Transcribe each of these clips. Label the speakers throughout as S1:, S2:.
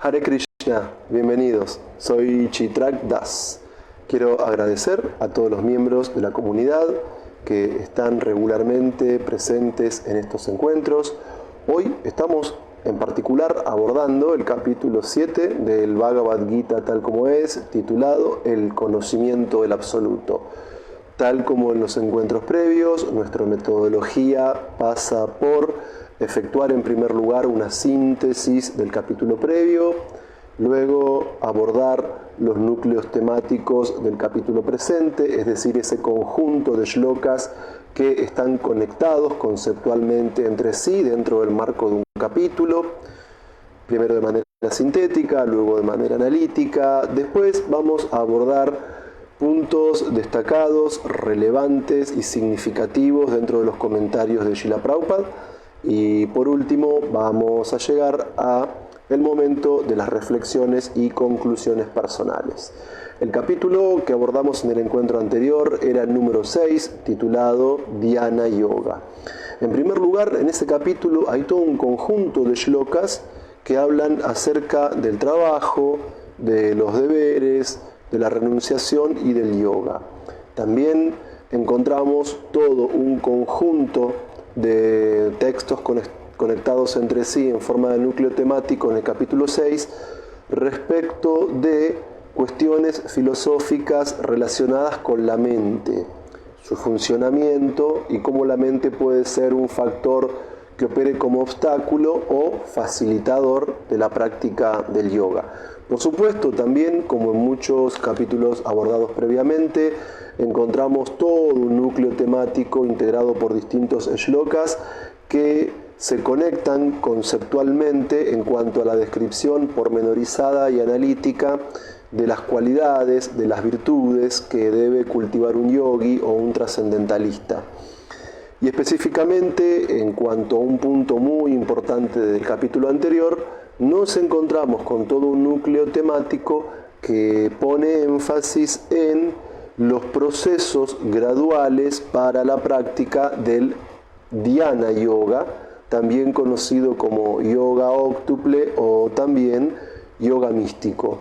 S1: Hare Krishna, bienvenidos. Soy Chitrak Das. Quiero agradecer a todos los miembros de la comunidad que están regularmente presentes en estos encuentros. Hoy estamos en particular abordando el capítulo 7 del Bhagavad Gita tal como es, titulado El conocimiento del absoluto. Tal como en los encuentros previos, nuestra metodología pasa por efectuar en primer lugar una síntesis del capítulo previo, luego abordar los núcleos temáticos del capítulo presente, es decir, ese conjunto de shlokas que están conectados conceptualmente entre sí dentro del marco de un capítulo, primero de manera sintética, luego de manera analítica. Después vamos a abordar puntos destacados, relevantes y significativos dentro de los comentarios de Srila Prabhupada. Y por último vamos a llegar a el momento de las reflexiones y conclusiones personales. El capítulo que abordamos en el encuentro anterior era el número 6, titulado Dhyana Yoga. En primer lugar, en ese capítulo hay todo un conjunto de shlokas que hablan acerca del trabajo, de los deberes, de la renunciación y del yoga. También encontramos todo un conjunto de textos conectados entre sí en forma de núcleo temático en el capítulo 6 respecto de cuestiones filosóficas relacionadas con la mente, su funcionamiento y cómo la mente puede ser un factor que opere como obstáculo o facilitador de la práctica del yoga. Por supuesto, también, como en muchos capítulos abordados previamente, encontramos todo un núcleo temático integrado por distintos shlokas que se conectan conceptualmente en cuanto a la descripción pormenorizada y analítica de las cualidades, de las virtudes que debe cultivar un yogi o un trascendentalista. Y específicamente, en cuanto a un punto muy importante del capítulo anterior, nos encontramos con todo un núcleo temático que pone énfasis en los procesos graduales para la práctica del Dhyana Yoga, también conocido como yoga óctuple o también yoga místico.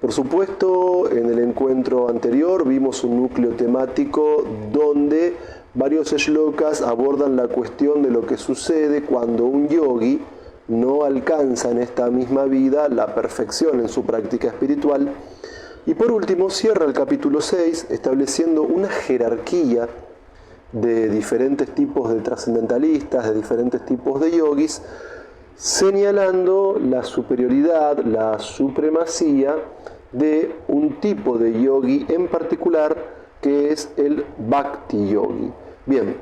S1: Por supuesto, en el encuentro anterior vimos un núcleo temático donde varios shlokas abordan la cuestión de lo que sucede cuando un yogi no alcanza en esta misma vida la perfección en su práctica espiritual. Y por último cierra el capítulo 6 estableciendo una jerarquía de diferentes tipos de trascendentalistas, de diferentes tipos de yogis, señalando la superioridad, la supremacía de un tipo de yogi en particular que es el Bhakti Yogi. Bien,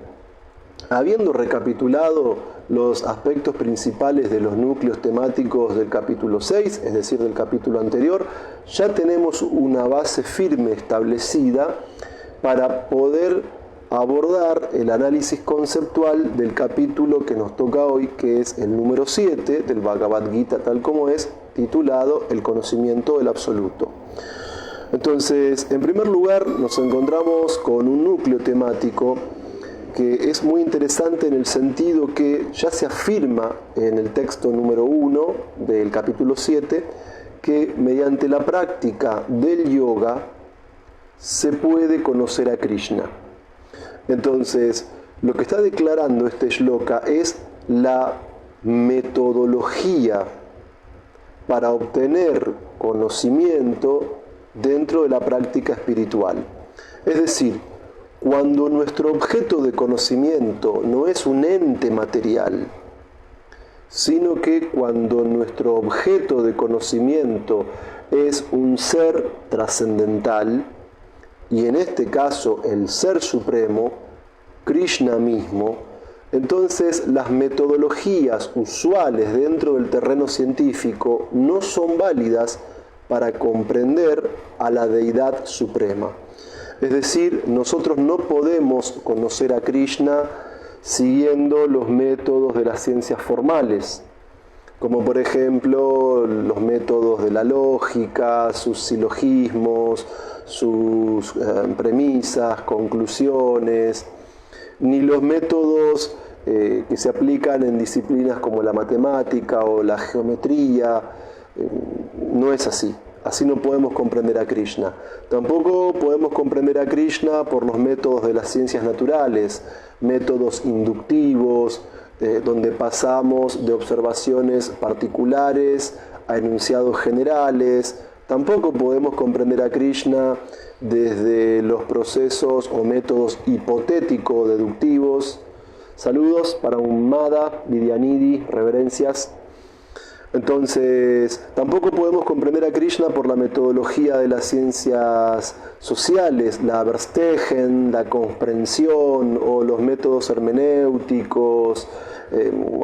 S1: habiendo recapitulado los aspectos principales de los núcleos temáticos del capítulo 6, es decir, del capítulo anterior, ya tenemos una base firme establecida para poder abordar el análisis conceptual del capítulo que nos toca hoy, que es el número 7 del Bhagavad Gita tal como es, titulado El conocimiento del absoluto. Entonces, en primer lugar, nos encontramos con un núcleo temático que es muy interesante en el sentido que ya se afirma en el texto número 1 del capítulo 7 que mediante la práctica del yoga se puede conocer a Krishna. Entonces, lo que está declarando este shloka es la metodología para obtener conocimiento dentro de la práctica espiritual. Es decir, cuando nuestro objeto de conocimiento no es un ente material, sino que cuando nuestro objeto de conocimiento es un ser trascendental, y en este caso el Ser Supremo, Krishna mismo, entonces las metodologías usuales dentro del terreno científico no son válidas para comprender a la Deidad Suprema. Es decir, nosotros no podemos conocer a Krishna siguiendo los métodos de las ciencias formales, como por ejemplo los métodos de la lógica, sus silogismos, sus premisas, conclusiones, ni los métodos que se aplican en disciplinas como la matemática o la geometría, No es así. Así no podemos comprender a Krishna. Tampoco podemos comprender a Krishna por los métodos de las ciencias naturales, métodos inductivos, donde pasamos de observaciones particulares a enunciados generales. Tampoco podemos comprender a Krishna desde los procesos o métodos hipotético-deductivos. Saludos para Ummada, Vidyanidhi, reverencias. Entonces, tampoco podemos comprender a Krishna por la metodología de las ciencias sociales, la Verstehen, la comprensión o los métodos hermenéuticos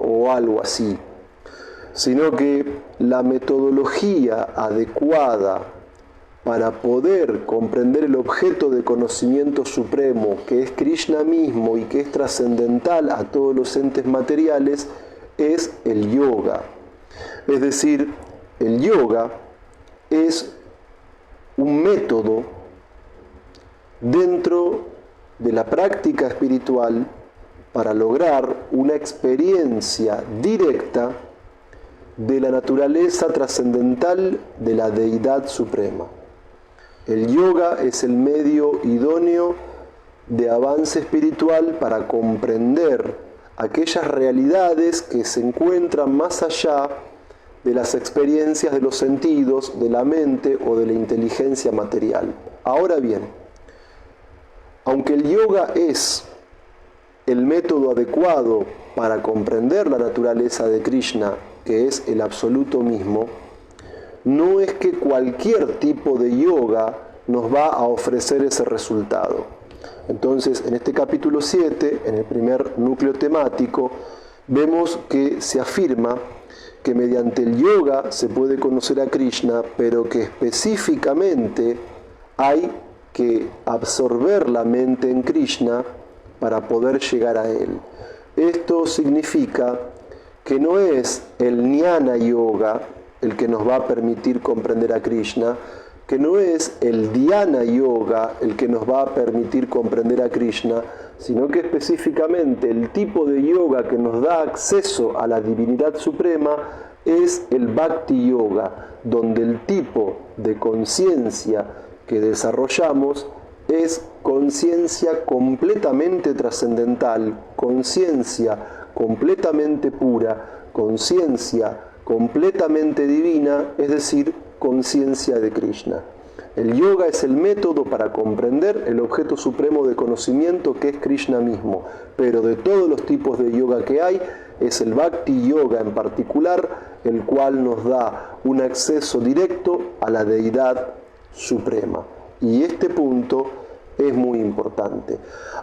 S1: o algo así, sino que la metodología adecuada para poder comprender el objeto de conocimiento supremo, que es Krishna mismo y que es trascendental a todos los entes materiales, es el yoga. Es decir, el yoga es un método dentro de la práctica espiritual para lograr una experiencia directa de la naturaleza trascendental de la deidad suprema. El yoga es el medio idóneo de avance espiritual para comprender aquellas realidades que se encuentran más allá de las experiencias de los sentidos, de la mente o de la inteligencia material. Ahora bien, aunque el yoga es el método adecuado para comprender la naturaleza de Krishna, que es el absoluto mismo, no es que cualquier tipo de yoga nos va a ofrecer ese resultado. Entonces, en este capítulo 7, en el primer núcleo temático, vemos que se afirma que mediante el yoga se puede conocer a Krishna, pero que específicamente hay que absorber la mente en Krishna para poder llegar a él. Esto significa que no es el jnana yoga el que nos va a permitir comprender a Krishna, que no es el dhyana yoga el que nos va a permitir comprender a Krishna, sino que específicamente el tipo de yoga que nos da acceso a la divinidad suprema es el bhakti yoga, donde el tipo de conciencia que desarrollamos es conciencia completamente trascendental, conciencia completamente pura, conciencia completamente divina, es decir, conciencia de Krishna. El yoga es el método para comprender el objeto supremo de conocimiento que es Krishna mismo, pero de todos los tipos de yoga que hay, es el Bhakti Yoga en particular, el cual nos da un acceso directo a la deidad suprema. Y este punto es muy importante.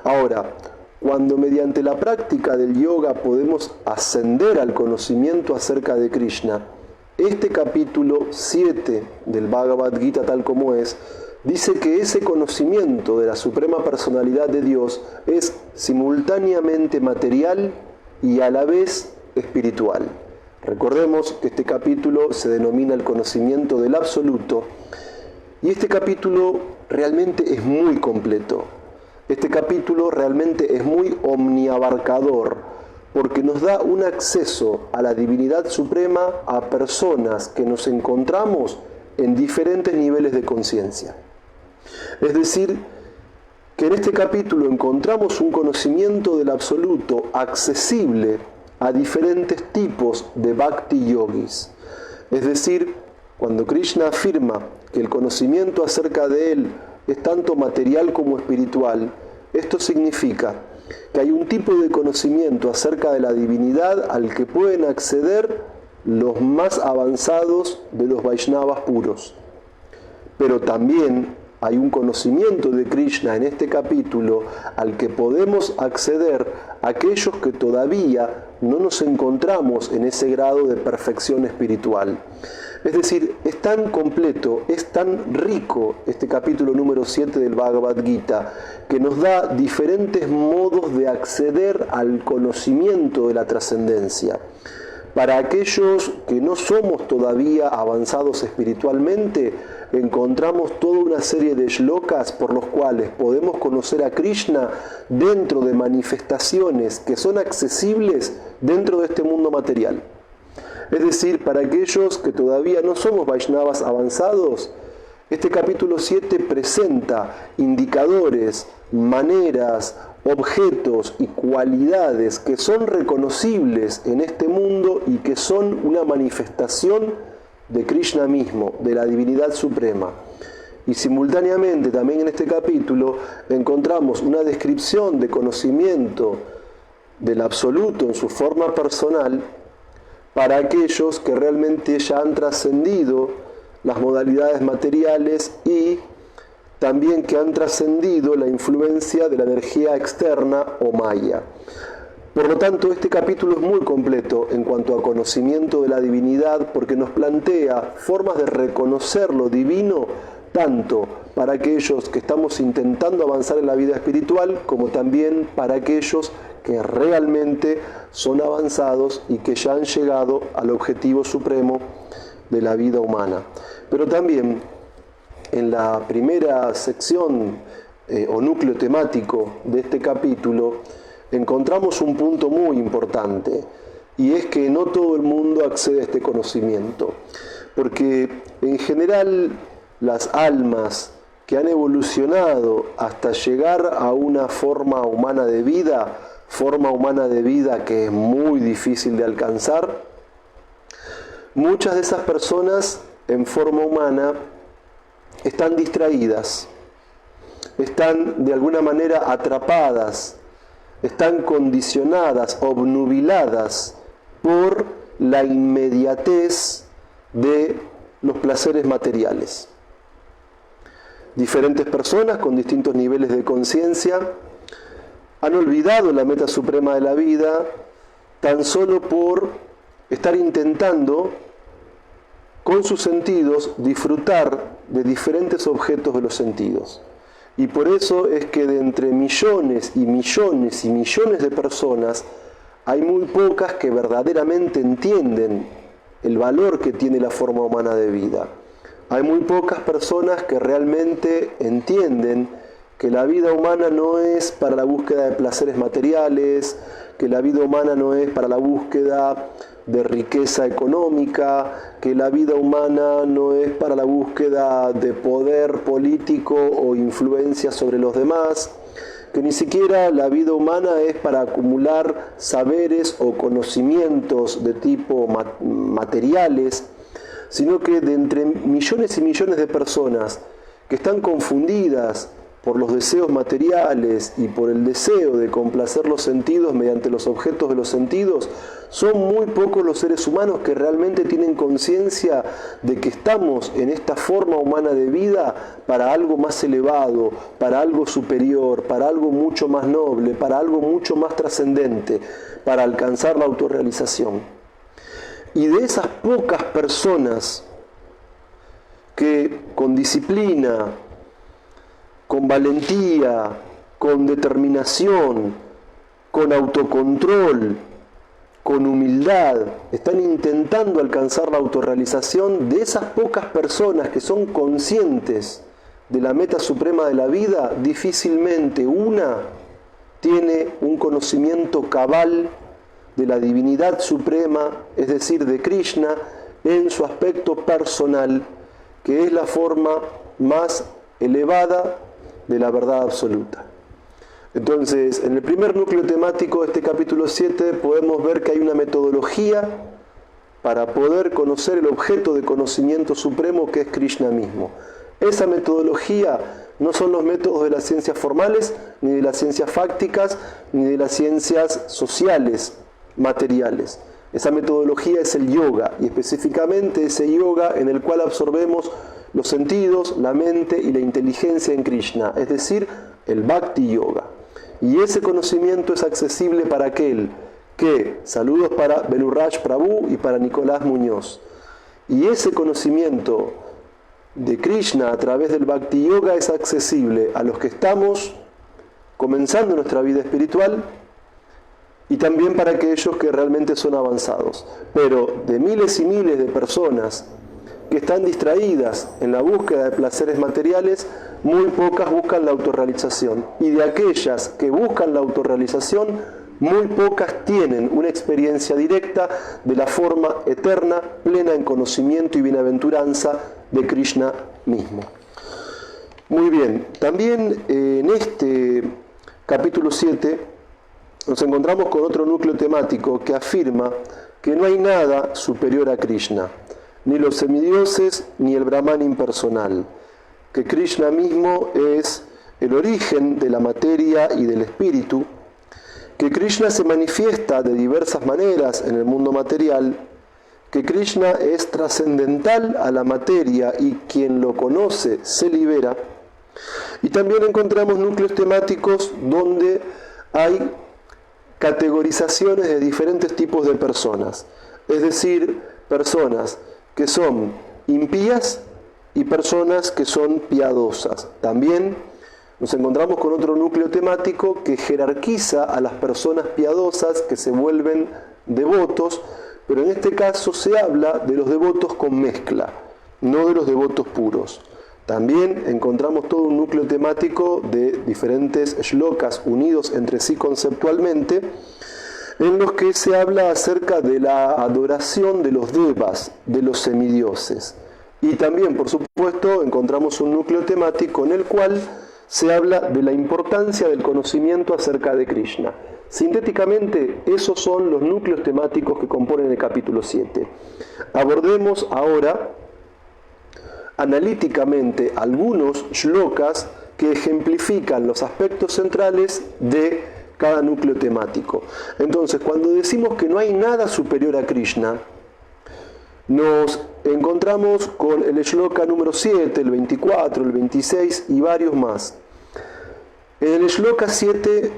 S1: Ahora, cuando mediante la práctica del yoga podemos ascender al conocimiento acerca de Krishna, este capítulo 7 del Bhagavad Gita tal como es, dice que ese conocimiento de la Suprema Personalidad de Dios es simultáneamente material y a la vez espiritual. Recordemos que este capítulo se denomina el conocimiento del absoluto y este capítulo realmente es muy completo. Este capítulo realmente es muy omniabarcador porque nos da un acceso a la divinidad suprema a personas que nos encontramos en diferentes niveles de conciencia. Es decir, que en este capítulo encontramos un conocimiento del absoluto accesible a diferentes tipos de bhakti yogis. Es decir, cuando Krishna afirma que el conocimiento acerca de él es tanto material como espiritual, esto significa que hay un tipo de conocimiento acerca de la divinidad al que pueden acceder los más avanzados de los Vaishnavas puros. Pero también hay un conocimiento de Krishna en este capítulo al que podemos acceder aquellos que todavía no nos encontramos en ese grado de perfección espiritual. Es decir, es tan completo, es tan rico este capítulo número 7 del Bhagavad Gita, que nos da diferentes modos de acceder al conocimiento de la trascendencia. Para aquellos que no somos todavía avanzados espiritualmente, encontramos toda una serie de shlokas por los cuales podemos conocer a Krishna dentro de manifestaciones que son accesibles dentro de este mundo material. Es decir, para aquellos que todavía no somos Vaishnavas avanzados, este capítulo 7 presenta indicadores, maneras, objetos y cualidades que son reconocibles en este mundo y que son una manifestación de Krishna mismo, de la divinidad suprema. Y simultáneamente también en este capítulo encontramos una descripción de conocimiento del absoluto en su forma personal para aquellos que realmente ya han trascendido las modalidades materiales y también que han trascendido la influencia de la energía externa o maya. Por lo tanto, este capítulo es muy completo en cuanto a conocimiento de la divinidad porque nos plantea formas de reconocer lo divino tanto para aquellos que estamos intentando avanzar en la vida espiritual como también para aquellos que realmente son avanzados y que ya han llegado al objetivo supremo de la vida humana. Pero también en la primera sección o núcleo temático de este capítulo encontramos un punto muy importante y es que no todo el mundo accede a este conocimiento, porque en general las almas que han evolucionado hasta llegar a una forma humana de vida que es muy difícil de alcanzar, muchas de esas personas en forma humana están distraídas, están de alguna manera atrapadas, están condicionadas, obnubiladas por la inmediatez de los placeres materiales. Diferentes personas con distintos niveles de conciencia han olvidado la meta suprema de la vida tan solo por estar intentando con sus sentidos disfrutar de diferentes objetos de los sentidos. Y por eso es que de entre millones y millones y millones de personas hay muy pocas que verdaderamente entienden el valor que tiene la forma humana de vida. Hay muy pocas personas que realmente entienden que la vida humana no es para la búsqueda de placeres materiales, que la vida humana no es para la búsqueda de riqueza económica, que la vida humana no es para la búsqueda de poder político o influencia sobre los demás, que ni siquiera la vida humana es para acumular saberes o conocimientos de tipo materiales, sino que de entre millones y millones de personas que están confundidas por los deseos materiales y por el deseo de complacer los sentidos mediante los objetos de los sentidos, son muy pocos los seres humanos que realmente tienen conciencia de que estamos en esta forma humana de vida para algo más elevado, para algo superior, para algo mucho más noble, para algo mucho más trascendente, para alcanzar la autorrealización. Y de esas pocas personas que con disciplina, con valentía, con determinación, con autocontrol, con humildad, están intentando alcanzar la autorrealización, de esas pocas personas que son conscientes de la meta suprema de la vida, difícilmente una tiene un conocimiento cabal de la divinidad suprema, es decir, de Krishna, en su aspecto personal, que es la forma más elevada de la verdad absoluta. Entonces, en el primer núcleo temático de este capítulo 7 podemos ver que hay una metodología para poder conocer el objeto de conocimiento supremo que es Krishna mismo. Esa metodología no son los métodos de las ciencias formales, ni de las ciencias fácticas, ni de las ciencias sociales, materiales. Esa metodología es el yoga, y específicamente ese yoga en el cual absorbemos los sentidos, la mente y la inteligencia en Krishna, es decir, el Bhakti Yoga. Y ese conocimiento es accesible para aquel que, saludos para Beluraj Prabhu y para Nicolás Muñoz, y ese conocimiento de Krishna a través del Bhakti Yoga es accesible a los que estamos comenzando nuestra vida espiritual y también para aquellos que realmente son avanzados. Pero de miles y miles de personas que están distraídas en la búsqueda de placeres materiales, muy pocas buscan la autorrealización. Y de aquellas que buscan la autorrealización, muy pocas tienen una experiencia directa de la forma eterna, plena en conocimiento y bienaventuranza de Krishna mismo. Muy bien, también en este capítulo 7 nos encontramos con otro núcleo temático que afirma que no hay nada superior a Krishna, ni los semidioses ni el Brahman impersonal, que Krishna mismo es el origen de la materia y del espíritu, que Krishna se manifiesta de diversas maneras en el mundo material, que Krishna es trascendental a la materia y quien lo conoce se libera. Y también encontramos núcleos temáticos donde hay categorizaciones de diferentes tipos de personas, es decir, personas que son impías y personas que son piadosas. También nos encontramos con otro núcleo temático que jerarquiza a las personas piadosas que se vuelven devotos, pero en este caso se habla de los devotos con mezcla, no de los devotos puros. También encontramos todo un núcleo temático de diferentes shlokas unidos entre sí conceptualmente, en los que se habla acerca de la adoración de los devas, de los semidioses. Y también, por supuesto, encontramos un núcleo temático en el cual se habla de la importancia del conocimiento acerca de Krishna. Sintéticamente, esos son los núcleos temáticos que componen el capítulo 7. Abordemos ahora analíticamente algunos shlokas que ejemplifican los aspectos centrales de cada núcleo temático. Entonces, cuando decimos que no hay nada superior a Krishna, nos encontramos con el shloka número 7, el 24, el 26 y varios más. En el shloka 7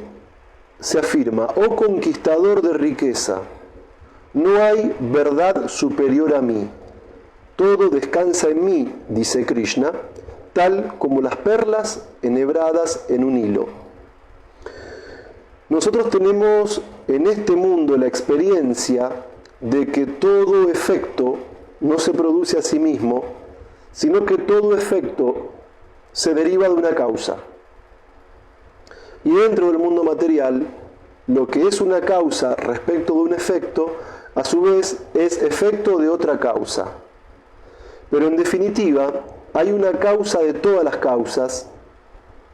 S1: se afirma: oh conquistador de riqueza, no hay verdad superior a mí. Todo descansa en mí, dice Krishna, tal como las perlas enhebradas en un hilo. Nosotros tenemos en este mundo la experiencia de que todo efecto no se produce a sí mismo, sino que todo efecto se deriva de una causa. Y dentro del mundo material, lo que es una causa respecto de un efecto, a su vez es efecto de otra causa. Pero en definitiva, hay una causa de todas las causas,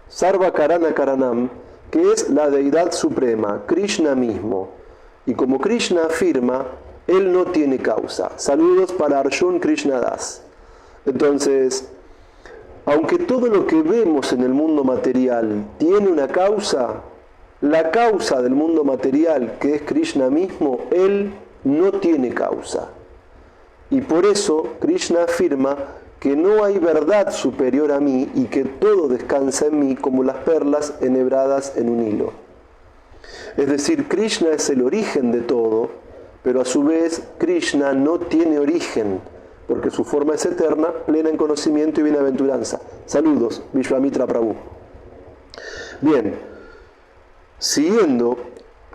S1: Sarva Karana Karanam, que es la deidad suprema, Krishna mismo. Y como Krishna afirma, él no tiene causa. Saludos para Arjun Krishnadas. Entonces, aunque todo lo que vemos en el mundo material tiene una causa, la causa del mundo material, que es Krishna mismo, él no tiene causa. Y por eso Krishna afirma que no hay verdad superior a mí y que todo descansa en mí como las perlas enhebradas en un hilo. Es decir, Krishna es el origen de todo, pero a su vez Krishna no tiene origen, porque su forma es eterna, plena en conocimiento y bienaventuranza. Saludos, Vishvamitra Prabhu. Bien, siguiendo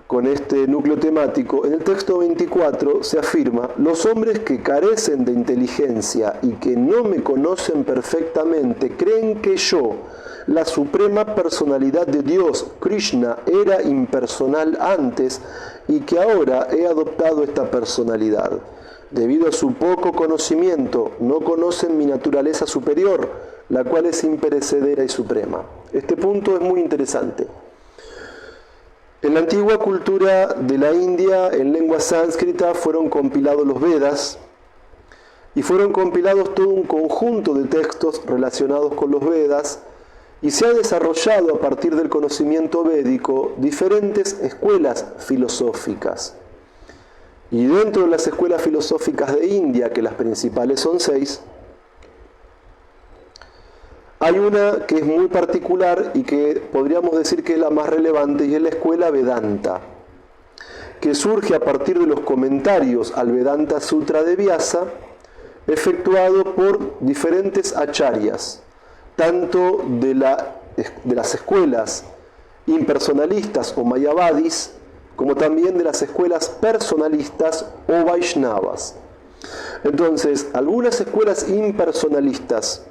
S1: con este núcleo temático, en el texto 24 se afirma: los hombres que carecen de inteligencia y que no me conocen perfectamente creen que yo, la suprema personalidad de Dios, Krishna, era impersonal antes y que ahora he adoptado esta personalidad. Debido a su poco conocimiento, no conocen mi naturaleza superior, la cual es imperecedera y suprema. Este punto es muy interesante. En la antigua cultura de la India, en lengua sánscrita, fueron compilados los Vedas y fueron compilados todo un conjunto de textos relacionados con los Vedas, y se ha desarrollado a partir del conocimiento védico diferentes escuelas filosóficas. Y dentro de las escuelas filosóficas de India, que las principales son 6, hay una que es muy particular y que podríamos decir que es la más relevante, y es la escuela Vedanta, que surge a partir de los comentarios al Vedanta Sutra de Vyasa, efectuado por diferentes acharyas, tanto de las escuelas impersonalistas o mayavadis, como también de las escuelas personalistas o vaishnavas. Entonces, algunas escuelas impersonalistas,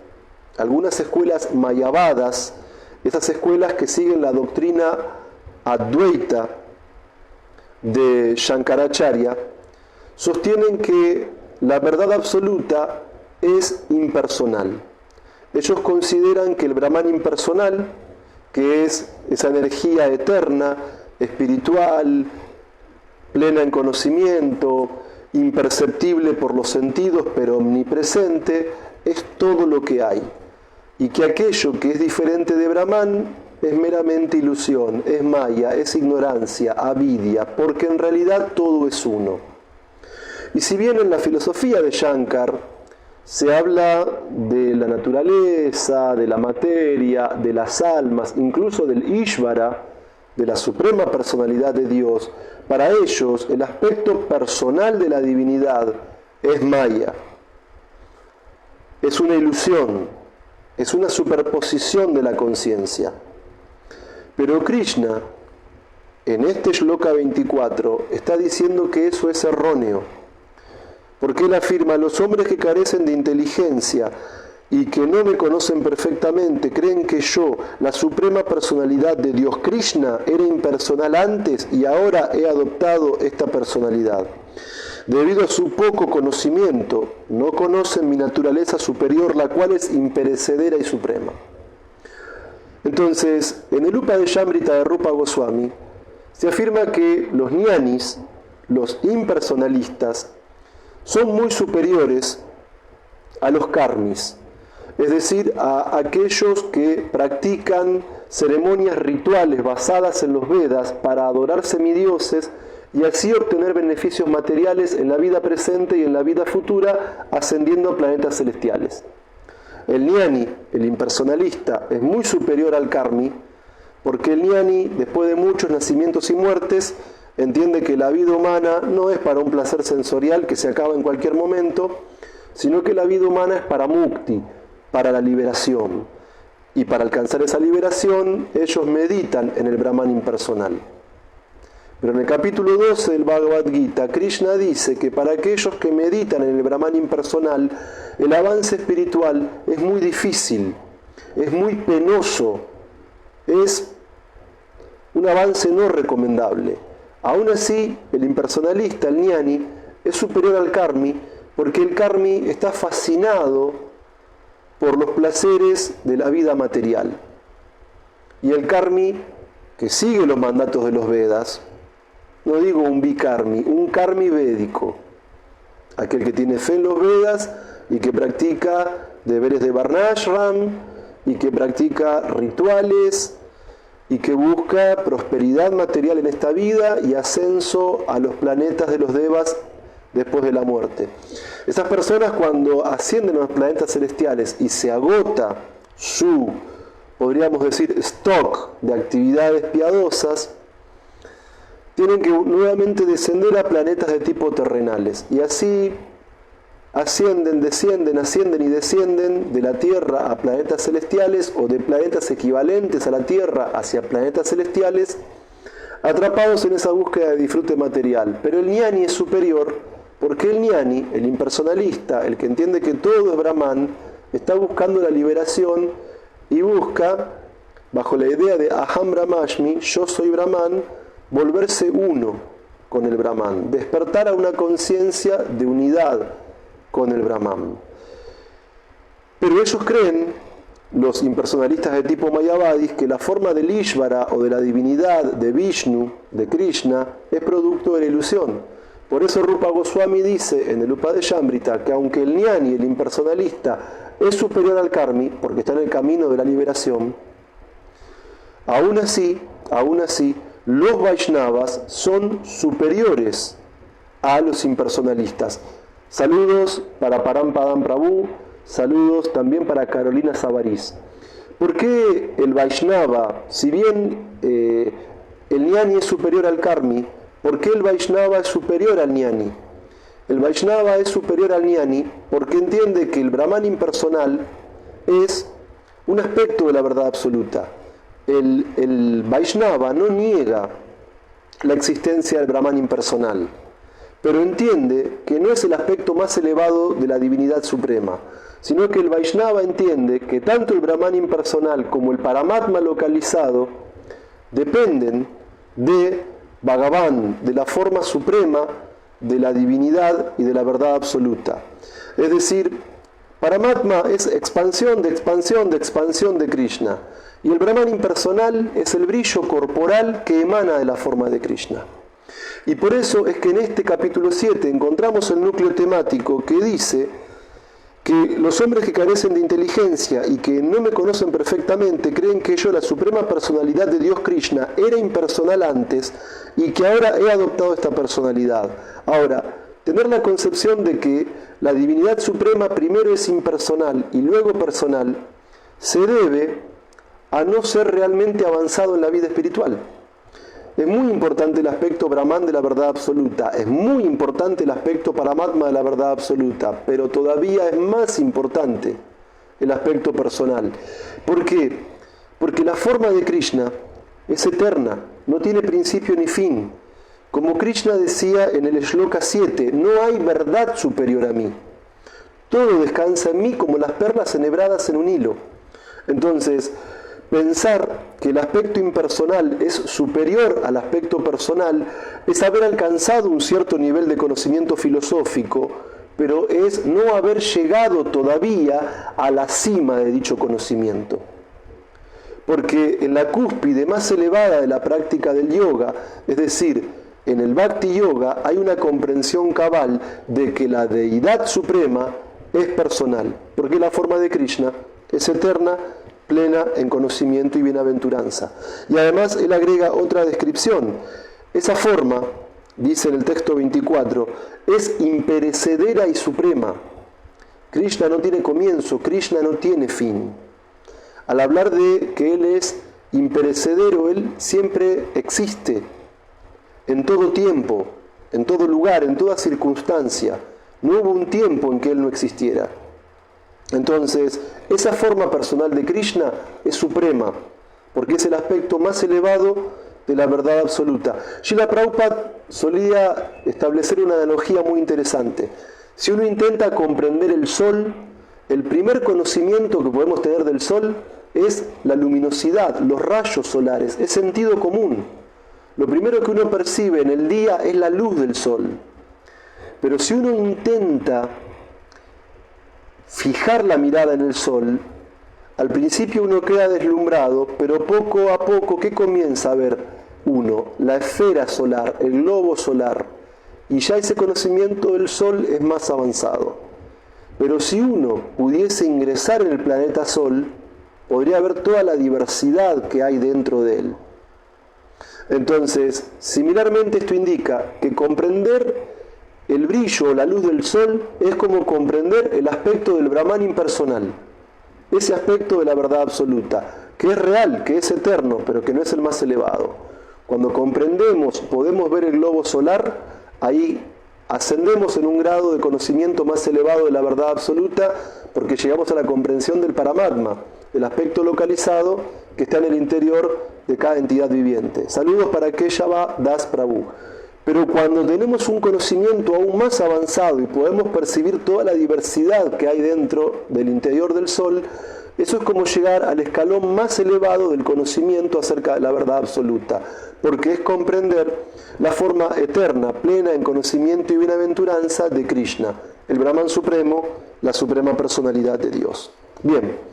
S1: algunas escuelas mayavadas, esas escuelas que siguen la doctrina advaita, de Shankaracharya sostienen que la verdad absoluta es impersonal. Ellos consideran que el Brahman impersonal, que es esa energía eterna, espiritual, plena en conocimiento, imperceptible por los sentidos, pero omnipresente, es todo lo que hay. Y que aquello que es diferente de Brahman es meramente ilusión, es maya, es ignorancia, avidya, porque en realidad todo es uno. Y si bien en la filosofía de Shankar se habla de la naturaleza, de la materia, de las almas, incluso del Ishvara, de la suprema personalidad de Dios, para ellos el aspecto personal de la divinidad es maya, es una ilusión, es una superposición de la conciencia. Pero Krishna, en este Shloka 24, está diciendo que eso es erróneo, porque él afirma: los hombres que carecen de inteligencia y que no me conocen perfectamente creen que yo, la suprema personalidad de Dios Krishna, era impersonal antes y ahora he adoptado esta personalidad. Debido a su poco conocimiento, no conocen mi naturaleza superior, la cual es imperecedera y suprema. Entonces, en el Upadeshamrita de Rupa Goswami, se afirma que los jnanis, los impersonalistas, son muy superiores a los karmis, es decir, a aquellos que practican ceremonias rituales basadas en los Vedas para adorar semidioses y así obtener beneficios materiales en la vida presente y en la vida futura, ascendiendo a planetas celestiales. El jnani, el impersonalista, es muy superior al karmi, porque el jnani, después de muchos nacimientos y muertes, entiende que la vida humana no es para un placer sensorial que se acaba en cualquier momento, sino que la vida humana es para mukti, para la liberación. Y para alcanzar esa liberación, ellos meditan en el Brahman impersonal. Pero en el capítulo 12 del Bhagavad Gita, Krishna dice que para aquellos que meditan en el Brahman impersonal, el avance espiritual es muy difícil, es muy penoso, es un avance no recomendable. Aún así, el impersonalista, el jnani, es superior al karmi, porque el karmi está fascinado por los placeres de la vida material. Y el karmi, que sigue los mandatos de los Vedas, no digo un bikarmi, un karmi védico, aquel que tiene fe en los Vedas y que practica deberes de Varnashram y que practica rituales y que busca prosperidad material en esta vida y ascenso a los planetas de los Devas después de la muerte. Esas personas, cuando ascienden a los planetas celestiales y se agota su, podríamos decir, stock de actividades piadosas, tienen que nuevamente descender a planetas de tipo terrenales. Y así ascienden, ascienden y descienden de la Tierra a planetas celestiales o de planetas equivalentes a la Tierra hacia planetas celestiales, atrapados en esa búsqueda de disfrute material. Pero el jnani es superior porque el jnani, el impersonalista, el que entiende que todo es Brahman, está buscando la liberación y busca, bajo la idea de Aham Brahmashmi, yo soy Brahman, volverse uno con el Brahman, despertar a una conciencia de unidad con el Brahman. Pero ellos creen, los impersonalistas de tipo Mayavadis, que la forma del Ishvara o de la divinidad de Vishnu, de Krishna, es producto de la ilusión. Por eso Rupa Goswami dice en el Upadeshamrita que aunque el jnani, el impersonalista, es superior al karmi, porque está en el camino de la liberación, aún así, los Vaishnavas son superiores a los impersonalistas. Saludos para Param Padam Prabhu, saludos también para Carolina Savariz. ¿Por qué el Vaishnava, si bien el jnani es superior al karmi, por qué el Vaishnava es superior al jnani? El Vaishnava es superior al jnani porque entiende que el Brahman impersonal es un aspecto de la verdad absoluta. El Vaishnava no niega la existencia del Brahman impersonal, pero entiende que no es el aspecto más elevado de la divinidad suprema, sino que el Vaishnava entiende que tanto el Brahman impersonal como el Paramatma localizado dependen de Bhagavan, de la forma suprema de la divinidad y de la verdad absoluta. Es decir, Paramatma es expansión de expansión de expansión de Krishna. Y el Brahman impersonal es el brillo corporal que emana de la forma de Krishna. Y por eso es que en este capítulo 7 encontramos el núcleo temático que dice que los hombres que carecen de inteligencia y que no me conocen perfectamente creen que yo, la suprema personalidad de Dios Krishna, era impersonal antes y que ahora he adoptado esta personalidad. Ahora, tener la concepción de que la divinidad suprema primero es impersonal y luego personal se debe a no ser realmente avanzado en la vida espiritual. Es muy importante el aspecto Brahman de la verdad absoluta, es muy importante el aspecto Paramatma de la verdad absoluta, pero todavía es más importante el aspecto personal. ¿Por qué? Porque la forma de Krishna es eterna, no tiene principio ni fin. Como Krishna decía en el Shloka 7, no hay verdad superior a mí. Todo descansa en mí como las perlas enhebradas en un hilo. Entonces, pensar que el aspecto impersonal es superior al aspecto personal es haber alcanzado un cierto nivel de conocimiento filosófico, pero es no haber llegado todavía a la cima de dicho conocimiento. Porque en la cúspide más elevada de la práctica del yoga, es decir, en el Bhakti Yoga, hay una comprensión cabal de que la deidad suprema es personal, porque la forma de Krishna es eterna, plena en conocimiento y bienaventuranza. Y además él agrega otra descripción. Esa forma, dice en el texto 24, es imperecedera y suprema. Krishna no tiene comienzo, Krishna no tiene fin. Al hablar de que él es imperecedero, él siempre existe, en todo tiempo, en todo lugar, en toda circunstancia. No hubo un tiempo en que él no existiera. Entonces, esa forma personal de Krishna es suprema, porque es el aspecto más elevado de la verdad absoluta. Srila Prabhupada solía establecer una analogía muy interesante. Si uno intenta comprender el sol, el primer conocimiento que podemos tener del sol es la luminosidad, los rayos solares, es sentido común. Lo primero que uno percibe en el día es la luz del sol. Pero si uno intenta fijar la mirada en el sol, al principio uno queda deslumbrado, pero poco a poco, ¿qué comienza a ver uno? La esfera solar, el globo solar, y ya ese conocimiento del sol es más avanzado. Pero si uno pudiese ingresar en el planeta Sol, podría ver toda la diversidad que hay dentro de él. Entonces, similarmente esto indica que comprender el brillo o la luz del sol es como comprender el aspecto del Brahman impersonal, ese aspecto de la verdad absoluta, que es real, que es eterno, pero que no es el más elevado. Cuando comprendemos, podemos ver el globo solar, ahí ascendemos en un grado de conocimiento más elevado de la verdad absoluta, porque llegamos a la comprensión del Paramatma, del aspecto localizado que está en el interior de cada entidad viviente. Saludos para Keshava Das Prabhu. Pero cuando tenemos un conocimiento aún más avanzado y podemos percibir toda la diversidad que hay dentro del interior del sol, eso es como llegar al escalón más elevado del conocimiento acerca de la verdad absoluta, porque es comprender la forma eterna, plena en conocimiento y bienaventuranza de Krishna, el Brahman supremo, la suprema personalidad de Dios. Bien,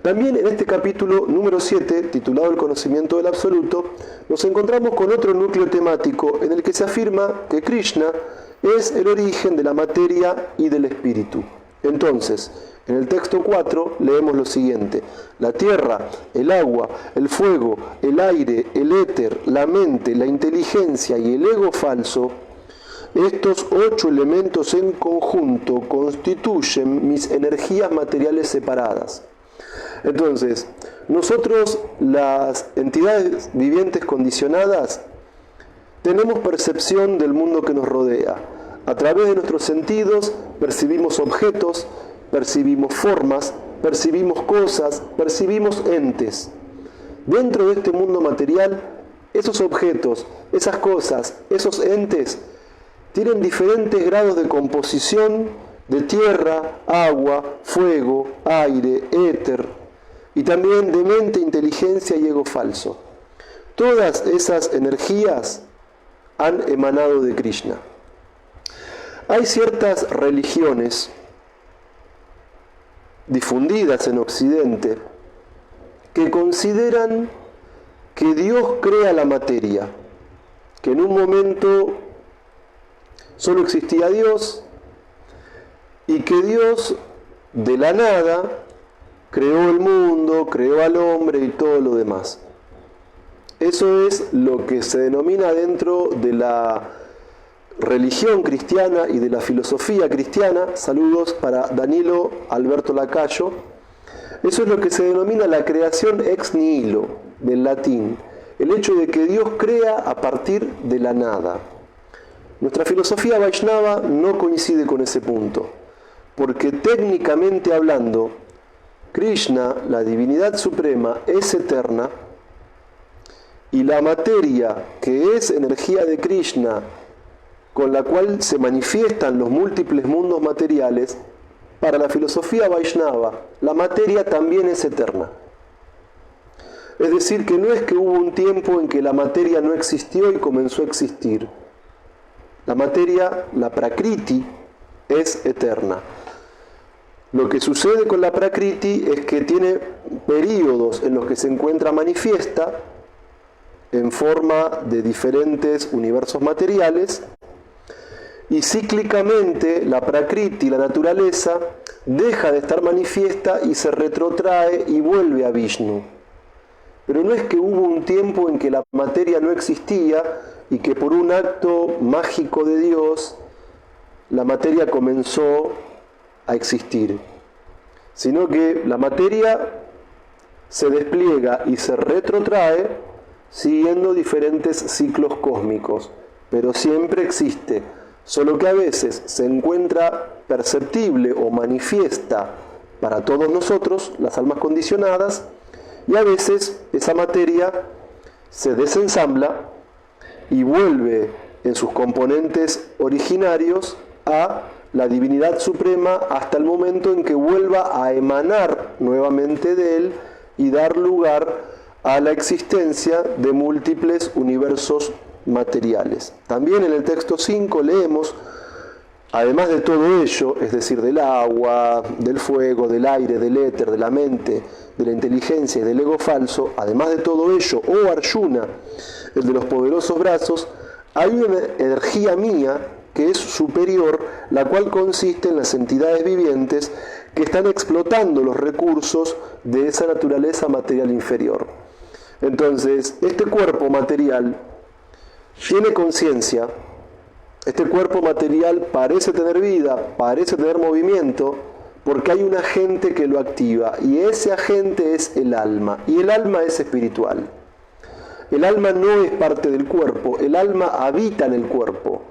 S1: también en este capítulo número 7, titulado El conocimiento del absoluto, nos encontramos con otro núcleo temático en el que se afirma que Krishna es el origen de la materia y del espíritu. Entonces, en el texto 4 leemos lo siguiente: la tierra, el agua, el fuego, el aire, el éter, la mente, la inteligencia y el ego falso, estos 8 elementos en conjunto constituyen mis energías materiales separadas. Entonces, nosotros, las entidades vivientes condicionadas, tenemos percepción del mundo que nos rodea. A través de nuestros sentidos percibimos objetos, percibimos formas, percibimos cosas, percibimos entes. Dentro de este mundo material, esos objetos, esas cosas, esos entes tienen diferentes grados de composición de tierra, agua, fuego, aire, éter, y también de mente, inteligencia y ego falso. Todas esas energías han emanado de Krishna. Hay ciertas religiones difundidas en Occidente que consideran que Dios crea la materia, que en un momento solo existía Dios y que Dios de la nada creó el mundo, creó al hombre y todo lo demás. Eso es lo que se denomina dentro de la religión cristiana y de la filosofía cristiana. Saludos para Danilo Alberto Lacayo. Eso es lo que se denomina la creación ex nihilo, del latín. El hecho de que Dios crea a partir de la nada. Nuestra filosofía Vaishnava no coincide con ese punto, porque técnicamente hablando, Krishna, la divinidad suprema, es eterna, y la materia, que es energía de Krishna, con la cual se manifiestan los múltiples mundos materiales, para la filosofía Vaishnava, la materia también es eterna. Es decir, que no es que hubo un tiempo en que la materia no existió y comenzó a existir. La materia, la prakriti, es eterna. Lo que sucede con la prakriti es que tiene períodos en los que se encuentra manifiesta en forma de diferentes universos materiales, y cíclicamente la prakriti, la naturaleza, deja de estar manifiesta y se retrotrae y vuelve a Vishnu. Pero no es que hubo un tiempo en que la materia no existía y que por un acto mágico de Dios la materia comenzó a existir, sino que la materia se despliega y se retrotrae siguiendo diferentes ciclos cósmicos, pero siempre existe, solo que a veces se encuentra perceptible o manifiesta para todos nosotros, las almas condicionadas, y a veces esa materia se desensambla y vuelve en sus componentes originarios a la divinidad suprema hasta el momento en que vuelva a emanar nuevamente de él y dar lugar a la existencia de múltiples universos materiales. También en el texto 5 leemos, además de todo ello, es decir, del agua, del fuego, del aire, del éter, de la mente, de la inteligencia y del ego falso, además de todo ello, oh Arjuna, el de los poderosos brazos, hay una energía mía que es superior, la cual consiste en las entidades vivientes que están explotando los recursos de esa naturaleza material inferior. Entonces, este cuerpo material tiene conciencia, este cuerpo material parece tener vida, parece tener movimiento, porque hay un agente que lo activa, y ese agente es el alma, y el alma es espiritual. El alma no es parte del cuerpo, el alma habita en el cuerpo.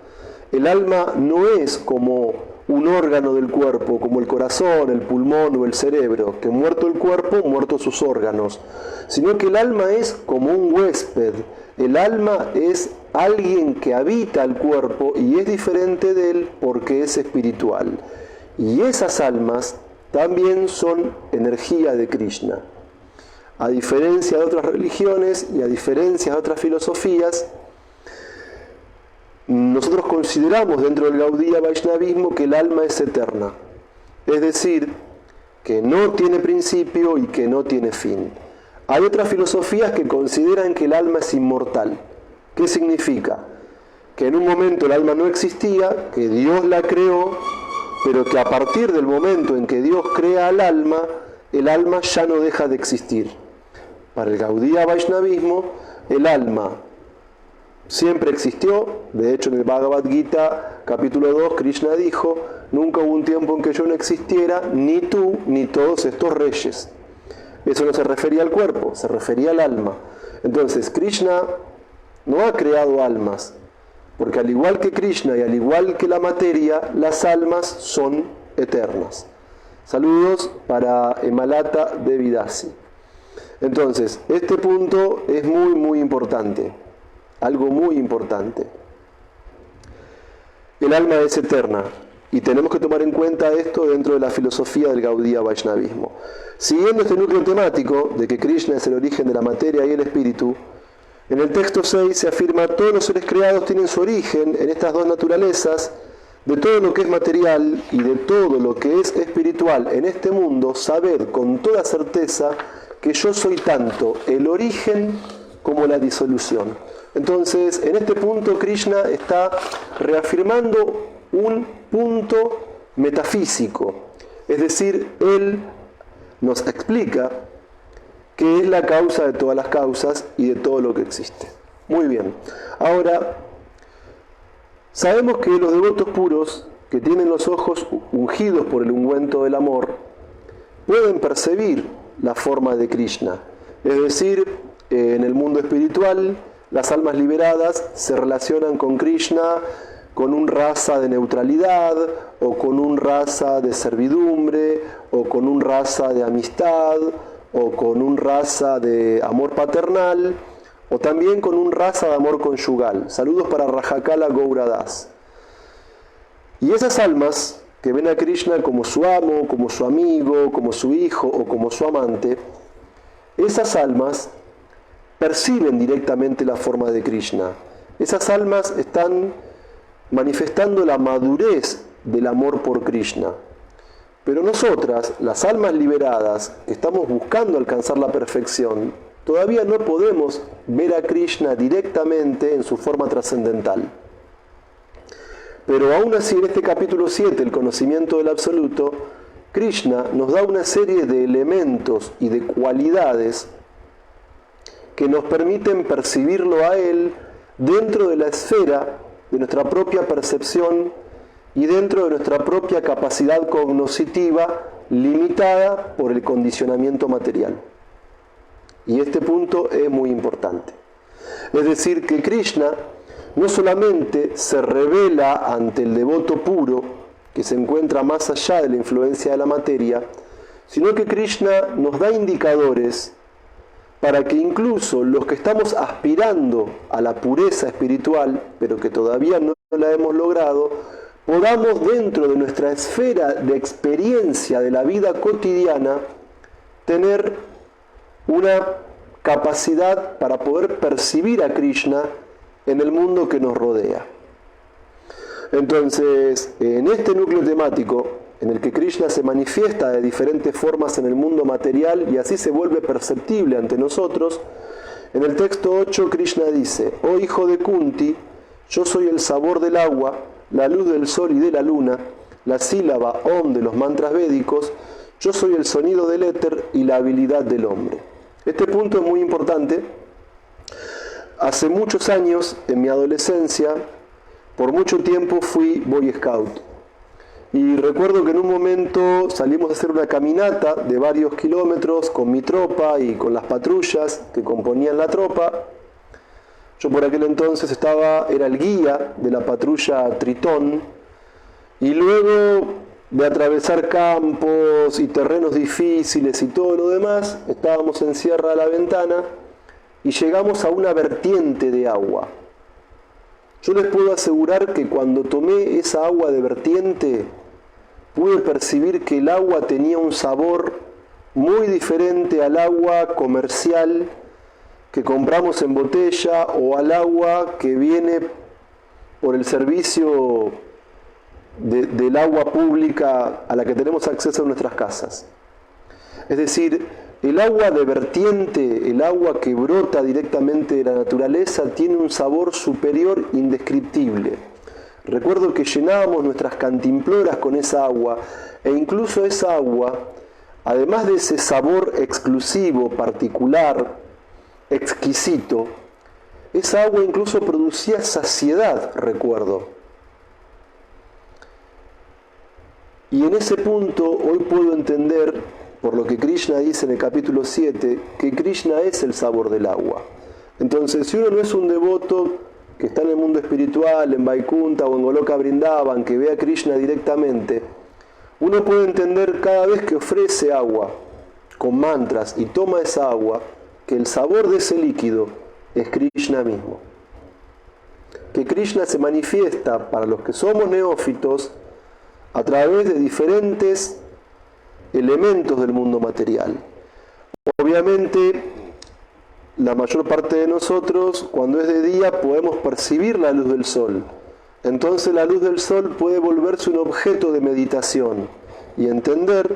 S1: El alma no es como un órgano del cuerpo, como el corazón, el pulmón o el cerebro, que muerto el cuerpo, muertos sus órganos, sino que el alma es como un huésped. El alma es alguien que habita el cuerpo y es diferente de él porque es espiritual. Y esas almas también son energía de Krishna. A diferencia de otras religiones y a diferencia de otras filosofías, nosotros consideramos dentro del Gaudiya Vaishnavismo que el alma es eterna, es decir, que no tiene principio y que no tiene fin. Hay otras filosofías que consideran que el alma es inmortal. ¿Qué significa? Que en un momento el alma no existía, que Dios la creó, pero que a partir del momento en que Dios crea al alma, el alma ya no deja de existir. Para el Gaudiya Vaishnavismo, el alma siempre existió. De hecho, en el Bhagavad Gita, capítulo 2, Krishna dijo, nunca hubo un tiempo en que yo no existiera, ni tú, ni todos estos reyes. Eso no se refería al cuerpo, se refería al alma. Entonces, Krishna no ha creado almas, porque al igual que Krishna y al igual que la materia, las almas son eternas. Saludos para Emalata Devidasi. Entonces, este punto es muy importante. Algo muy importante. El alma es eterna y tenemos que tomar en cuenta esto dentro de la filosofía del Gaudiya Vaishnavismo. Siguiendo este núcleo temático de que Krishna es el origen de la materia y el espíritu, En el texto 6 se afirma: todos los seres creados tienen su origen en estas dos naturalezas. De todo lo que es material y de todo lo que es espiritual en este mundo, sabed con toda certeza que yo soy tanto el origen como la disolución. Entonces, en este punto Krishna está reafirmando un punto metafísico. Es decir, él nos explica que es la causa de todas las causas y de todo lo que existe. Muy bien. Ahora, sabemos que los devotos puros, que tienen los ojos ungidos por el ungüento del amor, pueden percibir la forma de Krishna. Es decir, en el mundo espiritual, las almas liberadas se relacionan con Krishna con un rasa de neutralidad, o con un rasa de servidumbre, o con un rasa de amistad, o con un rasa de amor paternal, o también con un rasa de amor conyugal. Saludos para Rajakala Gauradas. Y esas almas que ven a Krishna como su amo, como su amigo, como su hijo o como su amante, esas almas perciben directamente la forma de Krishna. Esas almas están manifestando la madurez del amor por Krishna. Pero nosotras, las almas liberadas, que estamos buscando alcanzar la perfección, todavía no podemos ver a Krishna directamente en su forma trascendental. Pero aún así, en este capítulo 7, el conocimiento del absoluto, Krishna nos da una serie de elementos y de cualidades que nos permiten percibirlo a Él dentro de la esfera de nuestra propia percepción y dentro de nuestra propia capacidad cognoscitiva limitada por el condicionamiento material. Y este punto es muy importante. Es decir, que Krishna no solamente se revela ante el devoto puro, que se encuentra más allá de la influencia de la materia, sino que Krishna nos da indicadores para que incluso los que estamos aspirando a la pureza espiritual, pero que todavía no la hemos logrado, podamos dentro de nuestra esfera de experiencia de la vida cotidiana tener una capacidad para poder percibir a Krishna en el mundo que nos rodea. Entonces, en este núcleo temático, en el que Krishna se manifiesta de diferentes formas en el mundo material y así se vuelve perceptible ante nosotros, en el texto 8 Krishna dice: oh hijo de Kunti, yo soy el sabor del agua, la luz del sol y de la luna, la sílaba Om de los mantras védicos, yo soy el sonido del éter y la habilidad del hombre. Este punto es muy importante. Hace muchos años, en mi adolescencia, por mucho tiempo fui Boy Scout. Y recuerdo que en un momento salimos a hacer una caminata de varios kilómetros con mi tropa y con las patrullas que componían la tropa. Yo por aquel entonces era el guía de la patrulla Tritón, y luego de atravesar campos y terrenos difíciles y todo lo demás, estábamos en Sierra de la Ventana y llegamos a una vertiente de agua. Yo les puedo asegurar que cuando tomé esa agua de vertiente, pude percibir que el agua tenía un sabor muy diferente al agua comercial que compramos en botella o al agua que viene por el servicio del agua pública a la que tenemos acceso en nuestras casas. Es decir, el agua de vertiente, el agua que brota directamente de la naturaleza, tiene un sabor superior indescriptible. Recuerdo que llenábamos nuestras cantimploras con esa agua, e incluso esa agua, además de ese sabor exclusivo, particular, exquisito, esa agua incluso producía saciedad, recuerdo. Y en ese punto hoy puedo entender, por lo que Krishna dice en el capítulo 7, que Krishna es el sabor del agua. Entonces, si uno no es un devoto que está en el mundo espiritual, en Vaikunta o en Goloka Vrindavan, que ve a Krishna directamente, uno puede entender cada vez que ofrece agua con mantras y toma esa agua, que el sabor de ese líquido es Krishna mismo. Que Krishna se manifiesta para los que somos neófitos a través de diferentes elementos del mundo material. Obviamente, la mayor parte de nosotros, cuando es de día, podemos percibir la luz del sol. Entonces la luz del sol puede volverse un objeto de meditación y entender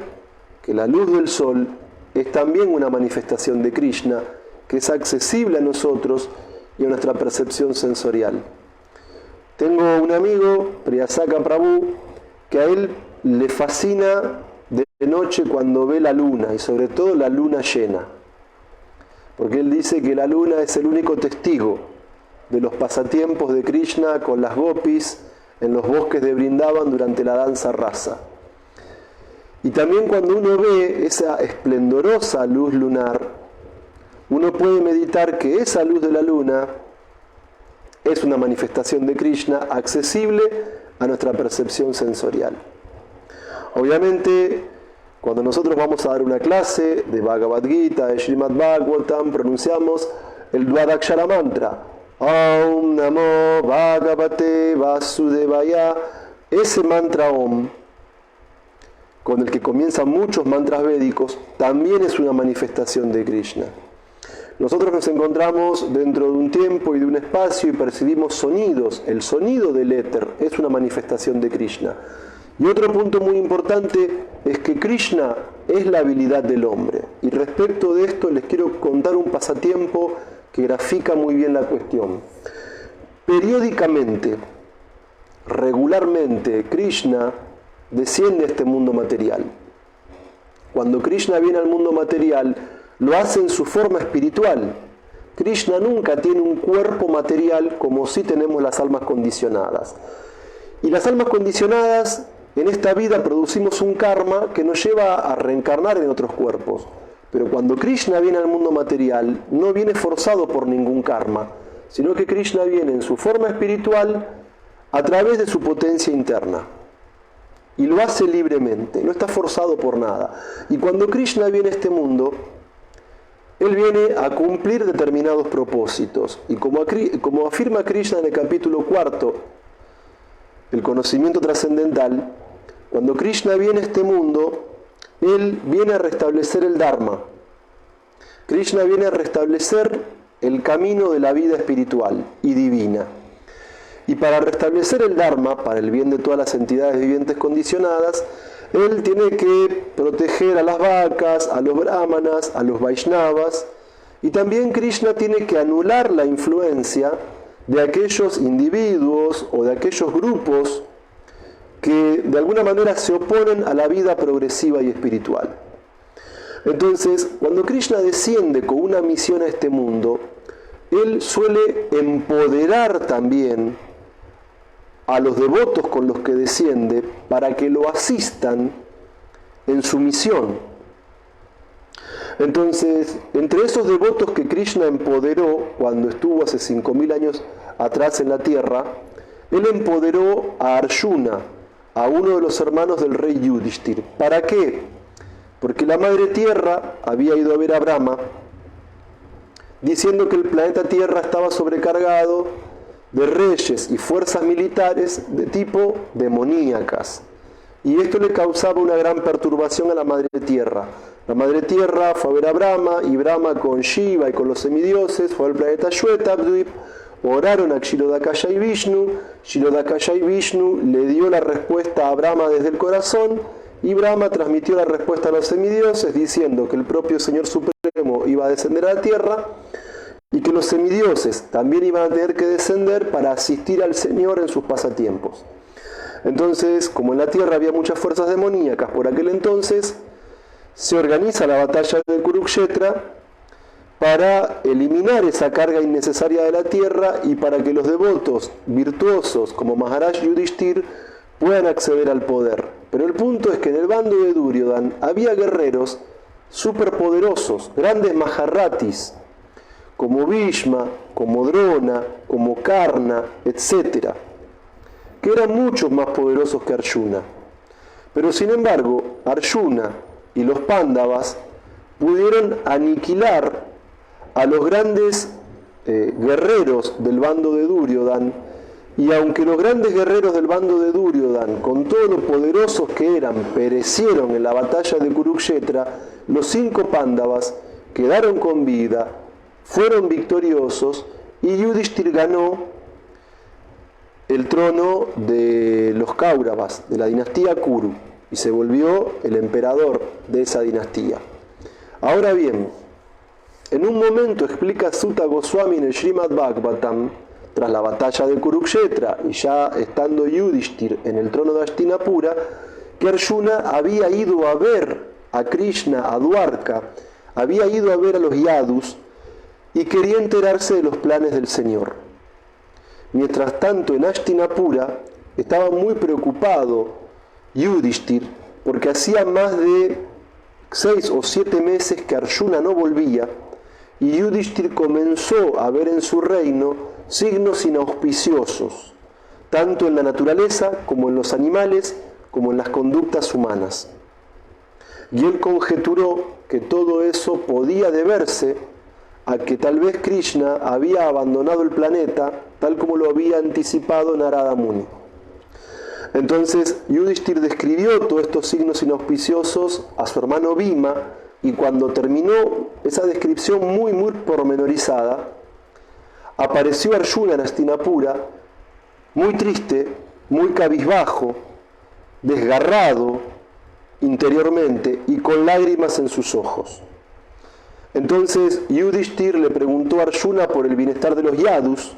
S1: que la luz del sol es también una manifestación de Krishna, que es accesible a nosotros y a nuestra percepción sensorial. Tengo un amigo, Priyasaka Prabhu, que a él le fascina de noche cuando ve la luna, y sobre todo la luna llena. Porque él dice que la luna es el único testigo de los pasatiempos de Krishna con las gopis en los bosques de Vrindavan durante la danza rasa. Y también cuando uno ve esa esplendorosa luz lunar, uno puede meditar que esa luz de la luna es una manifestación de Krishna accesible a nuestra percepción sensorial. Obviamente, cuando nosotros vamos a dar una clase de Bhagavad Gita, de Srimad Bhagavatam, pronunciamos el Dvadakshara mantra, Om Namo Bhagavate Vasudevaya. Ese mantra Om, con el que comienzan muchos mantras védicos, también es una manifestación de Krishna. Nosotros nos encontramos dentro de un tiempo y de un espacio y percibimos sonidos. El sonido del éter es una manifestación de Krishna. Y otro punto muy importante es que Krishna es la habilidad del hombre. Y respecto de esto les quiero contar un pasatiempo que grafica muy bien la cuestión. Periódicamente, regularmente, Krishna desciende a este mundo material. Cuando Krishna viene al mundo material, lo hace en su forma espiritual. Krishna nunca tiene un cuerpo material como si tenemos las almas condicionadas. Y las almas condicionadas, en esta vida producimos un karma que nos lleva a reencarnar en otros cuerpos. Pero cuando Krishna viene al mundo material, no viene forzado por ningún karma, sino que Krishna viene en su forma espiritual a través de su potencia interna. Y lo hace libremente, no está forzado por nada. Y cuando Krishna viene a este mundo, Él viene a cumplir determinados propósitos. Y como afirma Krishna en el capítulo 4, el conocimiento trascendental, cuando Krishna viene a este mundo, Él viene a restablecer el Dharma. Krishna viene a restablecer el camino de la vida espiritual y divina. Y para restablecer el Dharma, para el bien de todas las entidades vivientes condicionadas, Él tiene que proteger a las vacas, a los brahmanas, a los Vaishnavas, y también Krishna tiene que anular la influencia de aquellos individuos o de aquellos grupos que de alguna manera se oponen a la vida progresiva y espiritual. Entonces, cuando Krishna desciende con una misión a este mundo, Él suele empoderar también a los devotos con los que desciende para que lo asistan en su misión. Entonces, entre esos devotos que Krishna empoderó cuando estuvo hace 5000 años atrás en la tierra, Él empoderó a Arjuna, a uno de los hermanos del rey Yudhishthir. ¿Para qué? Porque la madre tierra había ido a ver a Brahma diciendo que el planeta Tierra estaba sobrecargado de reyes y fuerzas militares de tipo demoníacas. Y esto le causaba una gran perturbación a la madre tierra. La madre tierra fue a ver a Brahma, y Brahma con Shiva y con los semidioses fue al planeta Shwetabdvip, oraron a Kshirodakasha y Vishnu. Kshirodakasha y Vishnu le dio la respuesta a Brahma desde el corazón, y Brahma transmitió la respuesta a los semidioses diciendo que el propio Señor Supremo iba a descender a la tierra y que los semidioses también iban a tener que descender para asistir al Señor en sus pasatiempos. Entonces, como en la tierra había muchas fuerzas demoníacas por aquel entonces, se organiza la batalla de Kurukshetra para eliminar esa carga innecesaria de la tierra y para que los devotos virtuosos como Maharaj Yudhishthir puedan acceder al poder. Pero el punto es que en el bando de Duryodhana había guerreros superpoderosos, grandes Maharratis, como Bhishma, como Drona, como Karna, etc., que eran muchos más poderosos que Arjuna. Pero sin embargo, Arjuna y los Pándavas pudieron aniquilar a los grandes guerreros del bando de Duryodhana, y aunque los grandes guerreros del bando de Duryodhana, con todo lo poderosos que eran, perecieron en la batalla de Kurukshetra, los 5 Pándavas quedaron con vida fueron victoriosos y Yudhishthir ganó el trono de los Kauravas, de la dinastía Kuru, y se volvió el emperador de esa dinastía. Ahora bien, en un momento explica Sutta Goswami en el Srimad Bhagavatam, tras la batalla de Kurukshetra y ya estando Yudhishthir en el trono de Hastinapura, que Arjuna había ido a ver a Krishna, a Dwarka, había ido a ver a los Yadus y quería enterarse de los planes del Señor. Mientras tanto, en Hastinapura estaba muy preocupado Yudhishthir porque hacía más de 6 o 7 meses que Arjuna no volvía y Yudhishthir comenzó a ver en su reino signos inauspiciosos, tanto en la naturaleza como en los animales, como en las conductas humanas. Y él conjeturó que todo eso podía deberse a que tal vez Krishna había abandonado el planeta tal como lo había anticipado Narada Muni. Entonces Yudhishthir describió todos estos signos inauspiciosos a su hermano Bhima y cuando terminó esa descripción muy pormenorizada, apareció Arjuna en Hastinapura muy triste, muy cabizbajo, desgarrado interiormente y con lágrimas en sus ojos. Entonces Yudhishthir le preguntó a Arjuna por el bienestar de los Yadus,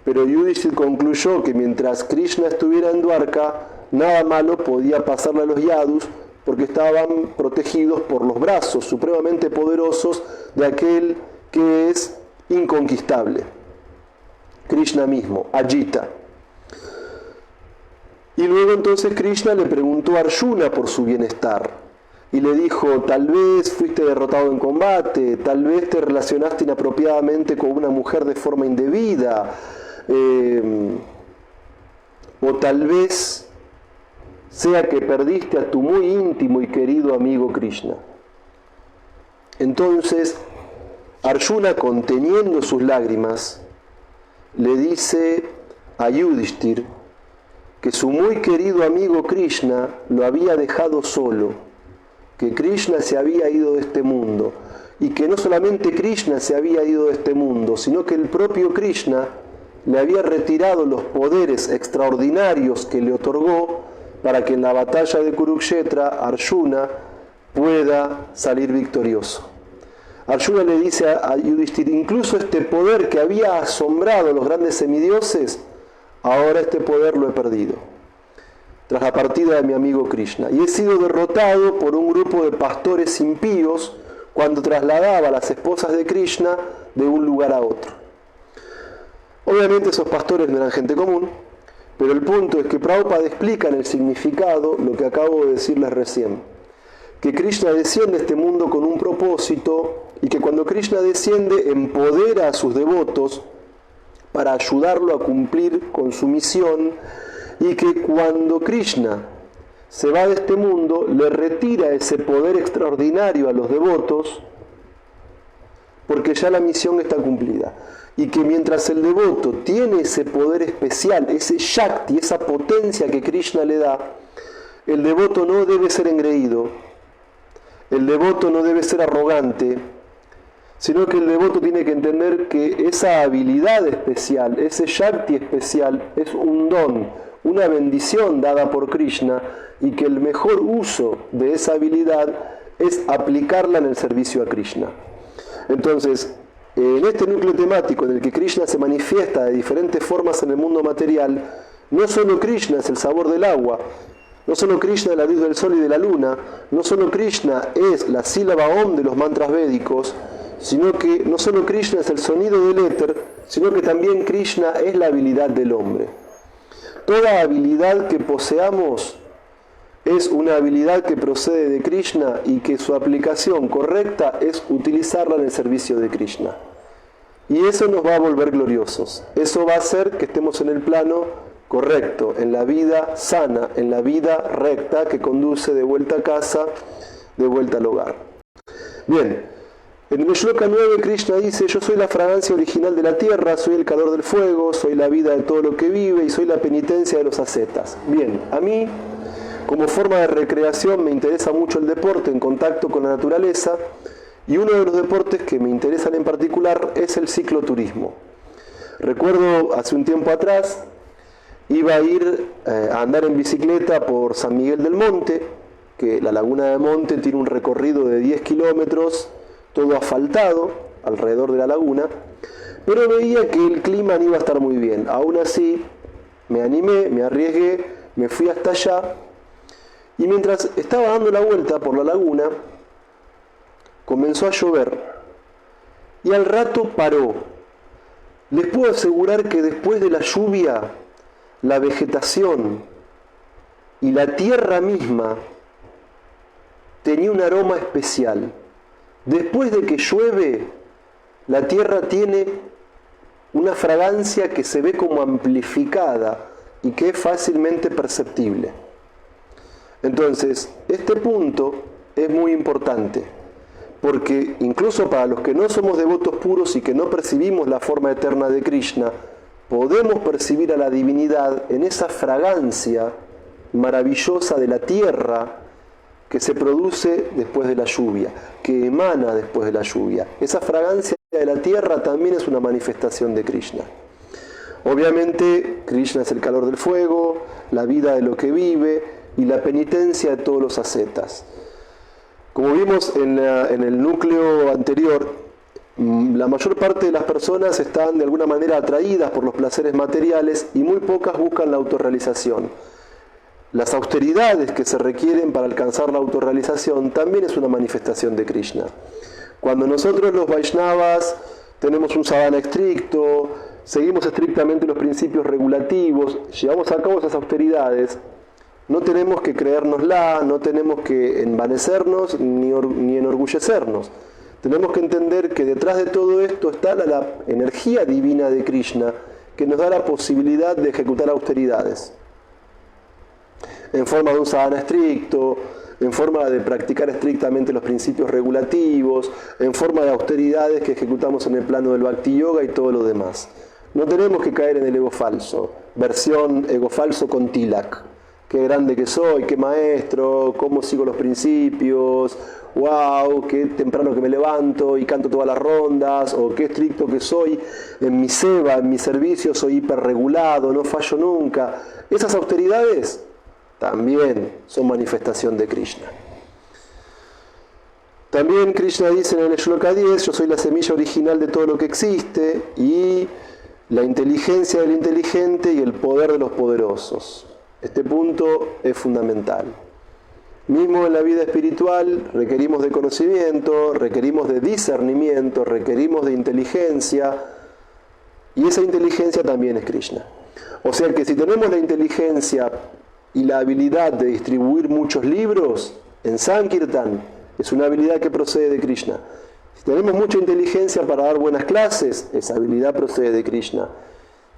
S1: pero Yudhishthir concluyó que mientras Krishna estuviera en Dwarka, nada malo podía pasarle a los Yadus porque estaban protegidos por los brazos supremamente poderosos de aquel que es inconquistable, Krishna mismo, Ajita. Y luego entonces Krishna le preguntó a Arjuna por su bienestar y le dijo, tal vez fuiste derrotado en combate, tal vez te relacionaste inapropiadamente con una mujer de forma indebida, o tal vez sea que perdiste a tu muy íntimo y querido amigo Krishna. Entonces Arjuna, conteniendo sus lágrimas, le dice a Yudhishthir que su muy querido amigo Krishna lo había dejado solo, que Krishna se había ido de este mundo, y que no solamente Krishna se había ido de este mundo, sino que el propio Krishna le había retirado los poderes extraordinarios que le otorgó para que en la batalla de Kurukshetra Arjuna pueda salir victorioso. Arjuna le dice a Yudhishthir, incluso este poder que había asombrado a los grandes semidioses, ahora este poder lo he perdido, tras la partida de mi amigo Krishna, y he sido derrotado por un grupo de pastores impíos cuando trasladaba a las esposas de Krishna de un lugar a otro. Obviamente esos pastores no eran gente común, pero el punto es que Prabhupada explica en el significado lo que acabo de decirles recién, que Krishna desciende a este mundo con un propósito y que cuando Krishna desciende empodera a sus devotos para ayudarlo a cumplir con su misión y que cuando Krishna se va de este mundo le retira ese poder extraordinario a los devotos porque ya la misión está cumplida. Y que mientras el devoto tiene ese poder especial, ese Shakti, esa potencia que Krishna le da, el devoto no debe ser engreído, el devoto no debe ser arrogante, sino que el devoto tiene que entender que esa habilidad especial, ese Shakti especial, es un don, una bendición dada por Krishna, y que el mejor uso de esa habilidad es aplicarla en el servicio a Krishna. Entonces, en este núcleo temático en el que Krishna se manifiesta de diferentes formas en el mundo material, no solo Krishna es el sabor del agua, no solo Krishna es la luz del sol y de la luna, no solo Krishna es la sílaba Om de los mantras védicos, sino que no solo Krishna es el sonido del éter, sino que también Krishna es la habilidad del hombre. Toda habilidad que poseamos es una habilidad que procede de Krishna y que su aplicación correcta es utilizarla en el servicio de Krishna. Y eso nos va a volver gloriosos. Eso va a hacer que estemos en el plano correcto, en la vida sana, en la vida recta que conduce de vuelta a casa, de vuelta al hogar. Bien, en el Shloka 9 Krishna dice, yo soy la fragancia original de la tierra, soy el calor del fuego, soy la vida de todo lo que vive y soy la penitencia de los ascetas. Bien, a mí, como forma de recreación, me interesa mucho el deporte en contacto con la naturaleza, Y uno de los deportes que me interesan en particular es el cicloturismo. Recuerdo hace un tiempo atrás, iba a ir a andar en bicicleta por San Miguel del Monte, que la Laguna de Monte tiene un recorrido de 10 kilómetros, todo asfaltado alrededor de la laguna, pero veía que el clima no iba a estar muy bien. Aún así, me animé, me arriesgué, me fui hasta allá, y mientras estaba dando la vuelta por la laguna, comenzó a llover, y al rato paró. Les puedo asegurar que después de la lluvia, la vegetación y la tierra misma tenía un aroma especial. Después de que llueve, la tierra tiene una fragancia que se ve como amplificada y que es fácilmente perceptible. Entonces, este punto es muy importante, porque incluso para los que no somos devotos puros y que no percibimos la forma eterna de Krishna, podemos percibir a la divinidad en esa fragancia maravillosa de la tierra que se produce después de la lluvia, que emana después de la lluvia. Esa fragancia de la tierra también es una manifestación de Krishna. Obviamente, Krishna es el calor del fuego, la vida de lo que vive y la penitencia de todos los ascetas. Como vimos en el núcleo anterior, la mayor parte de las personas están de alguna manera atraídas por los placeres materiales y muy pocas buscan la autorrealización. Las austeridades que se requieren para alcanzar la autorrealización también es una manifestación de Krishna. Cuando nosotros los Vaishnavas tenemos un sadhana estricto, seguimos estrictamente los principios regulativos, llevamos a cabo esas austeridades, no tenemos que creérnosla, no tenemos que envanecernos ni enorgullecernos. Tenemos que entender que detrás de todo esto está la energía divina de Krishna que nos da la posibilidad de ejecutar austeridades. En forma de un sadhana estricto, en forma de practicar estrictamente los principios regulativos, en forma de austeridades que ejecutamos en el plano del Bhakti Yoga y todo lo demás. No tenemos que caer en el ego falso, versión ego falso con tilak. Qué grande que soy, qué maestro, cómo sigo los principios, wow, qué temprano que me levanto y canto todas las rondas, o qué estricto que soy en mi seva, en mi servicio, soy hiperregulado, no fallo nunca. Esas austeridades también son manifestación de Krishna. También Krishna dice en el Shloka 10, yo soy la semilla original de todo lo que existe, y la inteligencia del inteligente y el poder de los poderosos. Este punto es fundamental. Mismo en la vida espiritual requerimos de conocimiento, requerimos de discernimiento, requerimos de inteligencia, y esa inteligencia también es Krishna. O sea que si tenemos la inteligencia y la habilidad de distribuir muchos libros en Sankirtan, es una habilidad que procede de Krishna. Si tenemos mucha inteligencia para dar buenas clases, esa habilidad procede de Krishna.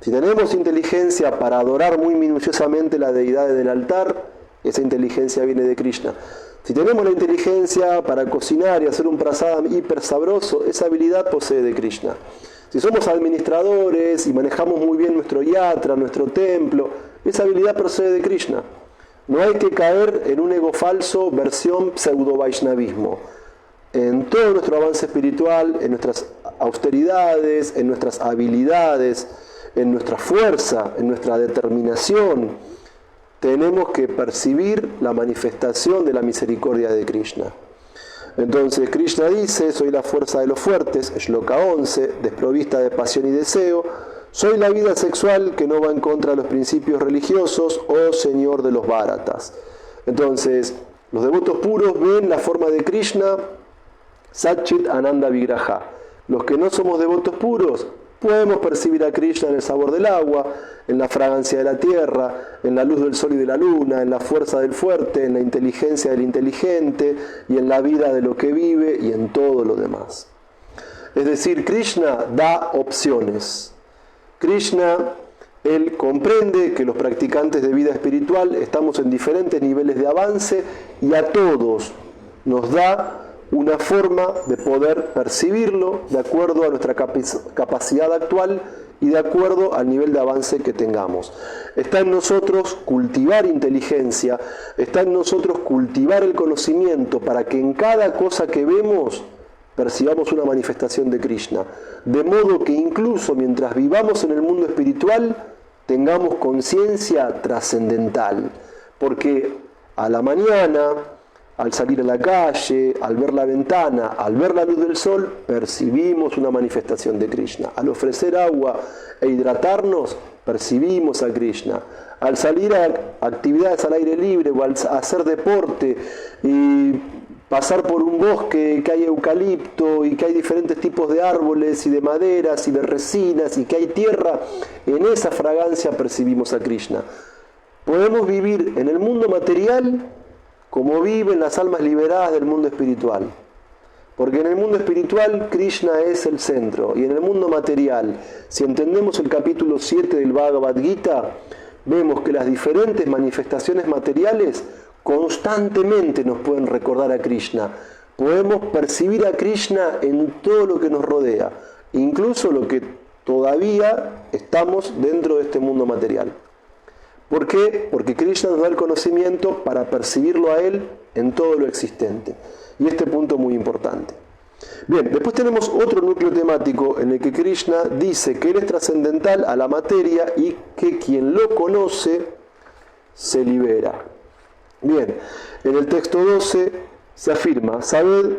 S1: Si tenemos inteligencia para adorar muy minuciosamente la deidad del altar, esa inteligencia viene de Krishna. Si tenemos la inteligencia para cocinar y hacer un prasadam hiper sabroso, esa habilidad procede de Krishna. Si somos administradores y manejamos muy bien nuestro yatra, nuestro templo, esa habilidad procede de Krishna. No hay que caer en un ego falso versión pseudo-vaishnavismo. En todo nuestro avance espiritual, en nuestras austeridades, en nuestras habilidades, en nuestra fuerza, en nuestra determinación, tenemos que percibir la manifestación de la misericordia de Krishna. Entonces Krishna dice, soy la fuerza de los fuertes, Shloka 11, desprovista de pasión y deseo, soy la vida sexual que no va en contra de los principios religiosos, oh Señor de los Bharatas. Entonces, los devotos puros ven la forma de Krishna, Satchit Ananda Vigraha. Los que no somos devotos puros, podemos percibir a Krishna en el sabor del agua, en la fragancia de la tierra, en la luz del sol y de la luna, en la fuerza del fuerte, en la inteligencia del inteligente y en la vida de lo que vive y en todo lo demás. Es decir, Krishna da opciones. Krishna, él comprende que los practicantes de vida espiritual estamos en diferentes niveles de avance y a todos nos da una forma de poder percibirlo de acuerdo a nuestra capacidad actual y de acuerdo al nivel de avance que tengamos. Está en nosotros cultivar inteligencia, está en nosotros cultivar el conocimiento para que en cada cosa que vemos percibamos una manifestación de Krishna. De modo que incluso mientras vivamos en el mundo espiritual, tengamos conciencia trascendental. Porque a la mañana, al salir a la calle, al ver la ventana, al ver la luz del sol, percibimos una manifestación de Krishna. Al ofrecer agua e hidratarnos, percibimos a Krishna. Al salir a actividades al aire libre o al hacer deporte y pasar por un bosque que hay eucalipto y que hay diferentes tipos de árboles y de maderas y de resinas y que hay tierra, en esa fragancia percibimos a Krishna. Podemos vivir en el mundo material como viven las almas liberadas del mundo espiritual. Porque en el mundo espiritual Krishna es el centro, y en el mundo material, si entendemos el capítulo 7 del Bhagavad Gita, vemos que las diferentes manifestaciones materiales constantemente nos pueden recordar a Krishna. Podemos percibir a Krishna en todo lo que nos rodea, incluso lo que todavía estamos dentro de este mundo material. ¿Por qué? Porque Krishna nos da el conocimiento para percibirlo a Él en todo lo existente. Y este punto es muy importante. Bien, después tenemos otro núcleo temático en el que Krishna dice que Él es trascendental a la materia y que quien lo conoce se libera. Bien, en el texto 12 se afirma: sabed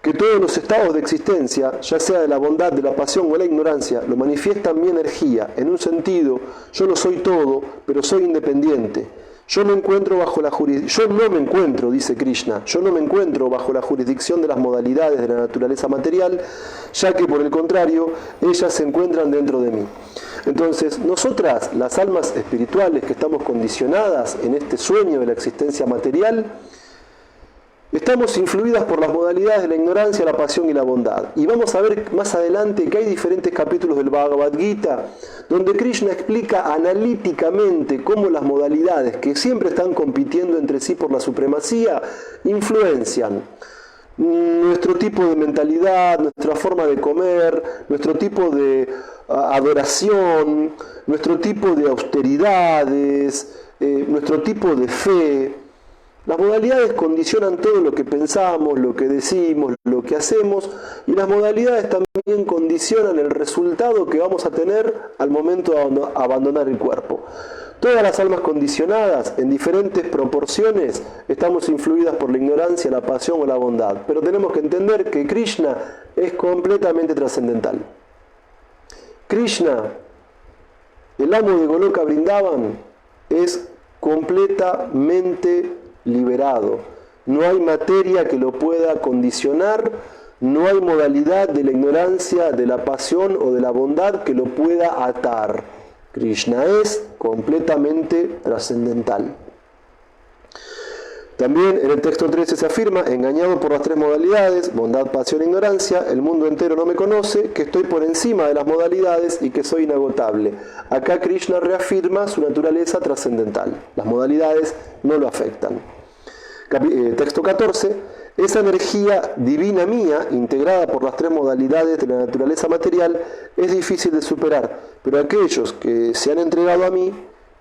S1: que todos los estados de existencia, ya sea de la bondad, de la pasión o de la ignorancia, lo manifiestan mi energía. En un sentido, yo lo soy todo, pero soy independiente. Yo no me encuentro, dice Krishna, yo no me encuentro bajo la jurisdicción de las modalidades de la naturaleza material, ya que por el contrario, ellas se encuentran dentro de mí. Entonces, nosotras, las almas espirituales que estamos condicionadas en este sueño de la existencia material, estamos influidas por las modalidades de la ignorancia, la pasión y la bondad. Y vamos a ver más adelante que hay diferentes capítulos del Bhagavad Gita donde Krishna explica analíticamente cómo las modalidades, que siempre están compitiendo entre sí por la supremacía, influencian nuestro tipo de mentalidad, nuestra forma de comer, nuestro tipo de adoración, nuestro tipo de austeridades, nuestro tipo de fe. Las modalidades condicionan todo lo que pensamos, lo que decimos, lo que hacemos, y las modalidades también condicionan el resultado que vamos a tener al momento de abandonar el cuerpo. Todas las almas condicionadas, en diferentes proporciones, estamos influidas por la ignorancia, la pasión o la bondad. Pero tenemos que entender que Krishna es completamente trascendental. Krishna, el amo de Goloka Vrindavan, es completamente liberado. No hay materia que lo pueda condicionar, no hay modalidad de la ignorancia, de la pasión o de la bondad que lo pueda atar. Krishna es completamente trascendental. También en el texto 13 se afirma: engañado por las tres modalidades, bondad, pasión e ignorancia, el mundo entero no me conoce, que estoy por encima de las modalidades y que soy inagotable. Acá Krishna reafirma su naturaleza trascendental. Las modalidades no lo afectan. Texto 14: esa energía divina mía, integrada por las tres modalidades de la naturaleza material, es difícil de superar, pero aquellos que se han entregado a mí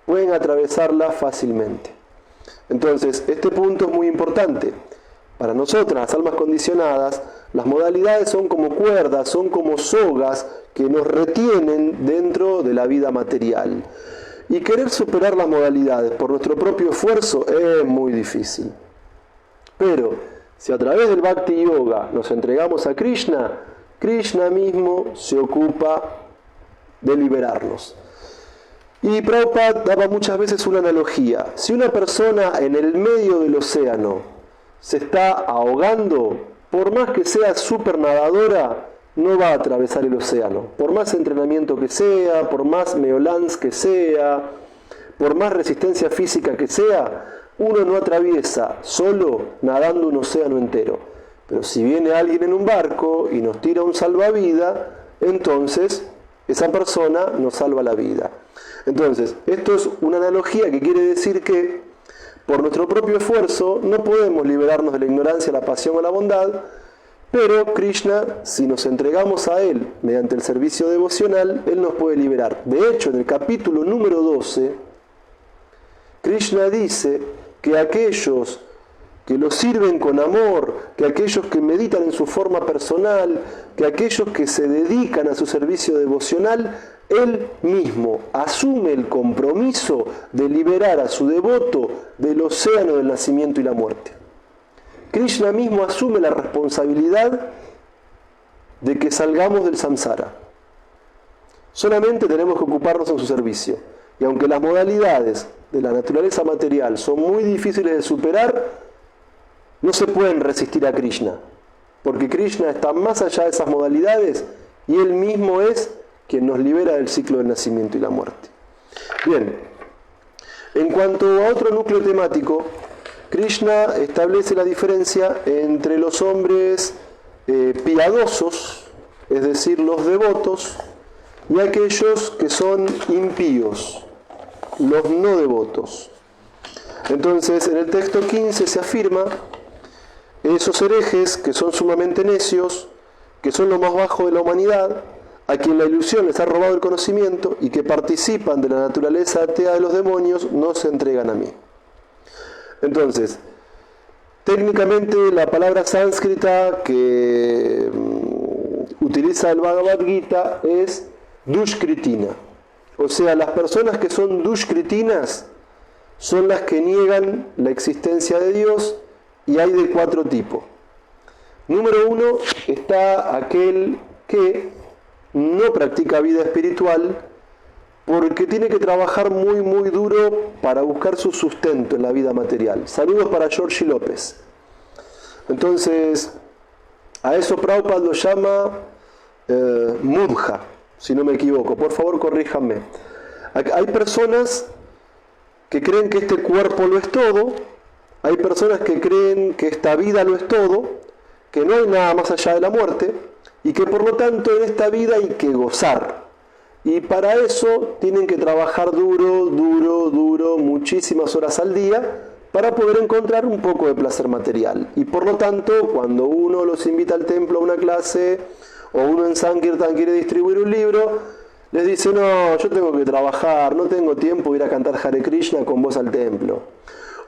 S1: pueden atravesarla fácilmente. Entonces, este punto es muy importante. Para nosotras, las almas condicionadas, las modalidades son como cuerdas, son como sogas que nos retienen dentro de la vida material. Y querer superar las modalidades por nuestro propio esfuerzo es muy difícil. Pero, si a través del Bhakti Yoga nos entregamos a Krishna, Krishna mismo se ocupa de liberarnos. Y Prabhupada daba muchas veces una analogía. Si una persona en el medio del océano se está ahogando, por más que sea súper nadadora, no va a atravesar el océano. Por más entrenamiento que sea, por más meolans que sea, por más resistencia física que sea, uno no atraviesa solo nadando un océano entero. Pero si viene alguien en un barco y nos tira un salvavidas, entonces esa persona nos salva la vida. Entonces, esto es una analogía que quiere decir que por nuestro propio esfuerzo no podemos liberarnos de la ignorancia, la pasión o la bondad, pero Krishna, si nos entregamos a Él mediante el servicio devocional, Él nos puede liberar. De hecho, en el capítulo número 12, Krishna dice que aquellos que lo sirven con amor, que aquellos que meditan en su forma personal, que aquellos que se dedican a su servicio devocional, él mismo asume el compromiso de liberar a su devoto del océano del nacimiento y la muerte. Krishna mismo asume la responsabilidad de que salgamos del samsara. Solamente tenemos que ocuparnos en su servicio. Y aunque las modalidades de la naturaleza material son muy difíciles de superar, no se pueden resistir a Krishna, porque Krishna está más allá de esas modalidades y Él mismo es quien nos libera del ciclo del nacimiento y la muerte. Bien, en cuanto a otro núcleo temático, Krishna establece la diferencia entre los hombres piadosos, es decir, los devotos, y aquellos que son impíos, los no devotos. Entonces, en el texto 15 se afirma: esos herejes que son sumamente necios, que son lo más bajo de la humanidad, a quien la ilusión les ha robado el conocimiento y que participan de la naturaleza atea de los demonios, no se entregan a mí. Entonces, técnicamente la palabra sánscrita que utiliza el Bhagavad Gita es dushkritina. O sea, las personas que son dushkritinas son las que niegan la existencia de Dios, y hay de 4 tipos. Número 1 está aquel que no practica vida espiritual porque tiene que trabajar muy duro para buscar su sustento en la vida material. Saludos para Georgie López. Entonces, a eso Prabhupada lo llama mudja, si no me equivoco. Por favor, corríjanme. Hay personas que creen que este cuerpo lo es todo. Hay personas que creen que esta vida lo es todo, que no hay nada más allá de la muerte, y que por lo tanto en esta vida hay que gozar. Y para eso tienen que trabajar duro, muchísimas horas al día, para poder encontrar un poco de placer material. Y por lo tanto, cuando uno los invita al templo a una clase, o uno en Sankirtan quiere distribuir un libro, les dice: no, yo tengo que trabajar, no tengo tiempo de ir a cantar Hare Krishna con vos al templo.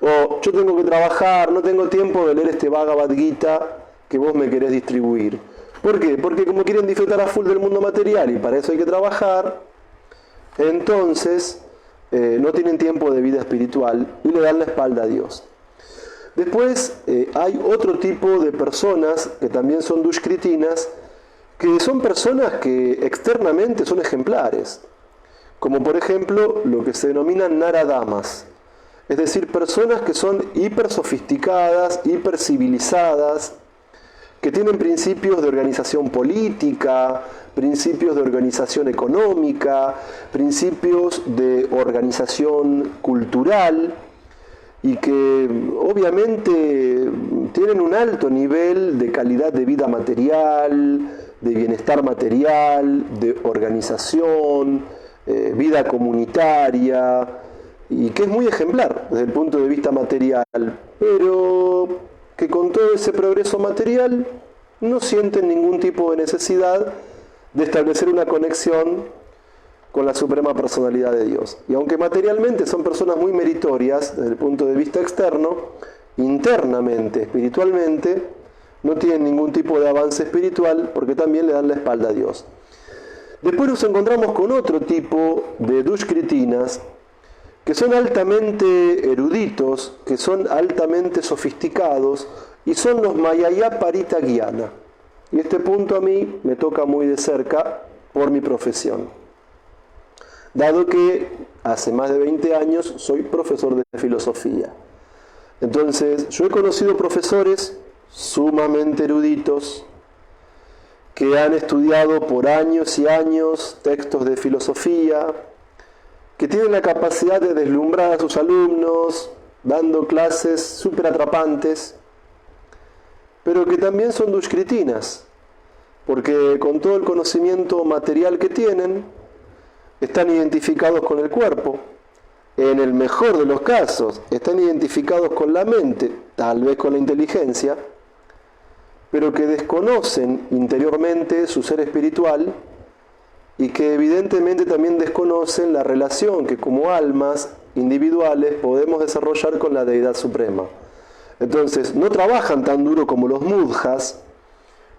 S1: O yo tengo que trabajar, no tengo tiempo de leer este Bhagavad Gita que vos me querés distribuir. ¿Por qué? Porque como quieren disfrutar a full del mundo material y para eso hay que trabajar, entonces no tienen tiempo de vida espiritual y le dan la espalda a Dios. Después hay otro tipo de personas que también son dushkritinas, que son personas que externamente son ejemplares, como por ejemplo lo que se denominan naradamas. Es decir, personas que son hiper sofisticadas, hiper civilizadas, que tienen principios de organización política, principios de organización económica, principios de organización cultural, y que obviamente tienen un alto nivel de calidad de vida material, de bienestar material, de organización, vida comunitaria, y que es muy ejemplar desde el punto de vista material, pero que con todo ese progreso material no sienten ningún tipo de necesidad de establecer una conexión con la suprema personalidad de Dios. Y aunque materialmente son personas muy meritorias desde el punto de vista externo, internamente, espiritualmente, no tienen ningún tipo de avance espiritual porque también le dan la espalda a Dios. Después nos encontramos con otro tipo de dushkritinas que son altamente eruditos, que son altamente sofisticados y son los Mayaya Paritagyana. Y este punto a mí me toca muy de cerca por mi profesión, dado que hace más de 20 años soy profesor de filosofía. Entonces, yo he conocido profesores sumamente eruditos que han estudiado por años y años textos de filosofía, que tienen la capacidad de deslumbrar a sus alumnos, dando clases súper atrapantes, pero que también son dushkritinas, porque con todo el conocimiento material que tienen, están identificados con el cuerpo. En el mejor de los casos, están identificados con la mente, tal vez con la inteligencia, pero que desconocen interiormente su ser espiritual y que evidentemente también desconocen la relación que como almas individuales podemos desarrollar con la Deidad Suprema. Entonces, no trabajan tan duro como los mudjas,